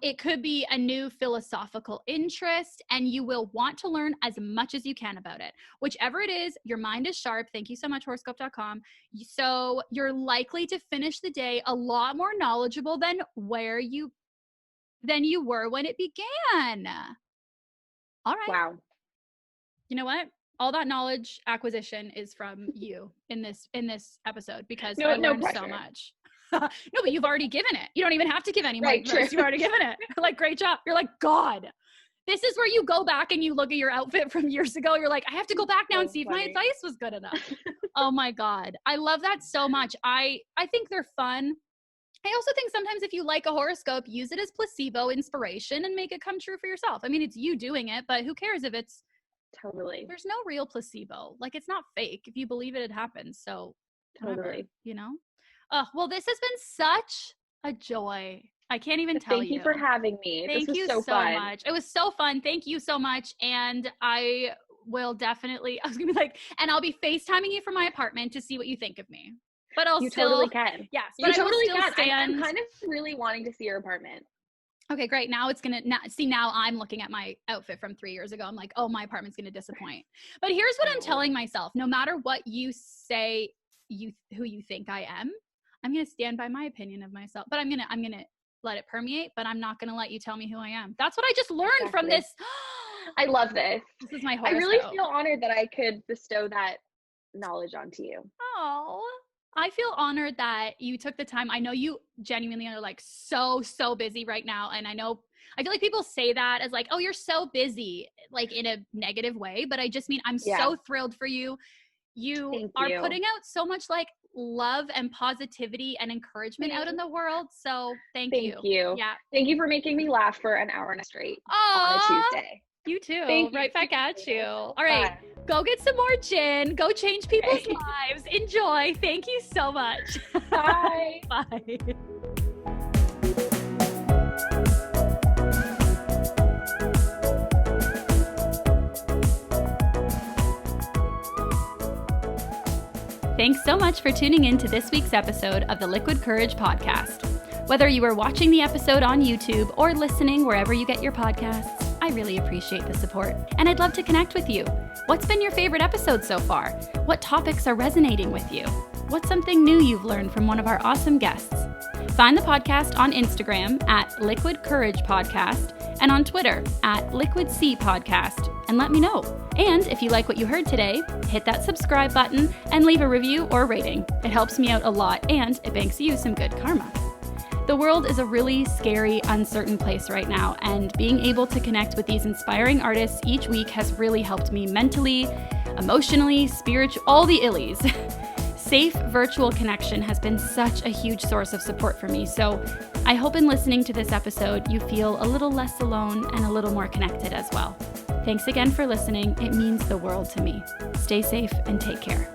It could be a new philosophical interest, and you will want to learn as much as you can about it. Whichever it is, your mind is sharp. Thank you so much, horoscope.com. So you're likely to finish the day a lot more knowledgeable than you were when it began. All right. Wow. You know what? All that knowledge acquisition is from you in this episode because I learned so much. No, but you've already given it. You don't even have to give any more. Right, you've already given it. Like, great job. You're like, God, this is where you go back and you look at your outfit from years ago. You're like, I have to go back now and see if my advice was good enough. Oh my God. I love that so much. I think they're fun. I also think sometimes if you like a horoscope, use it as placebo inspiration and make it come true for yourself. I mean, it's you doing it, but who cares if it's totally. There's no real placebo. Like, it's not fake. If you believe it, it happens. So whatever, you know? Well, this has been such a joy. I can't even tell you. Thank you for having me. Thank you so much. It was so fun. Thank you so much. And I will definitely, I was going to be like, and I'll be FaceTiming you from my apartment to see what you think of me. But you totally can. Yes. You totally can. I'm kind of really wanting to see your apartment. Okay, great. Now it's going to see, now I'm looking at my outfit from 3 years ago. I'm like, oh, my apartment's going to disappoint. But here's what I'm telling myself. No matter what you say, who you think I am, I'm going to stand by my opinion of myself, but I'm going to let it permeate, but I'm not going to let you tell me who I am. That's what I just learned from this. I love this. This is my horoscope. I really feel honored that I could bestow that knowledge onto you. Oh, I feel honored that you took the time. I know you genuinely are like so busy right now. And I feel like people say that as like, oh, you're so busy, like in a negative way. But I just mean, I'm so thrilled for you. You are putting out so much like love and positivity and encouragement out in the world. So thank you. Thank you. Yeah. Thank you for making me laugh for an hour and a straight on a Tuesday. You too. Right back at you. All right. Go get some more gin. Go change people's lives. Enjoy. Thank you so much. Bye. Bye. Thanks so much for tuning in to this week's episode of the Liquid Courage podcast. Whether you are watching the episode on YouTube or listening wherever you get your podcasts, I really appreciate the support, and I'd love to connect with you. What's been your favorite episode so far? What topics are resonating with you? What's something new you've learned from one of our awesome guests? Find the podcast on Instagram at Liquid Courage Podcast and on Twitter at Liquid Sea Podcast, and let me know. And if you like what you heard today, hit that subscribe button and leave a review or rating. It helps me out a lot, and it banks you some good karma. The world is a really scary, uncertain place right now, and being able to connect with these inspiring artists each week has really helped me mentally, emotionally, spiritual, all the illies. Safe virtual connection has been such a huge source of support for me. So I hope in listening to this episode, you feel a little less alone and a little more connected as well. Thanks again for listening. It means the world to me. Stay safe and take care.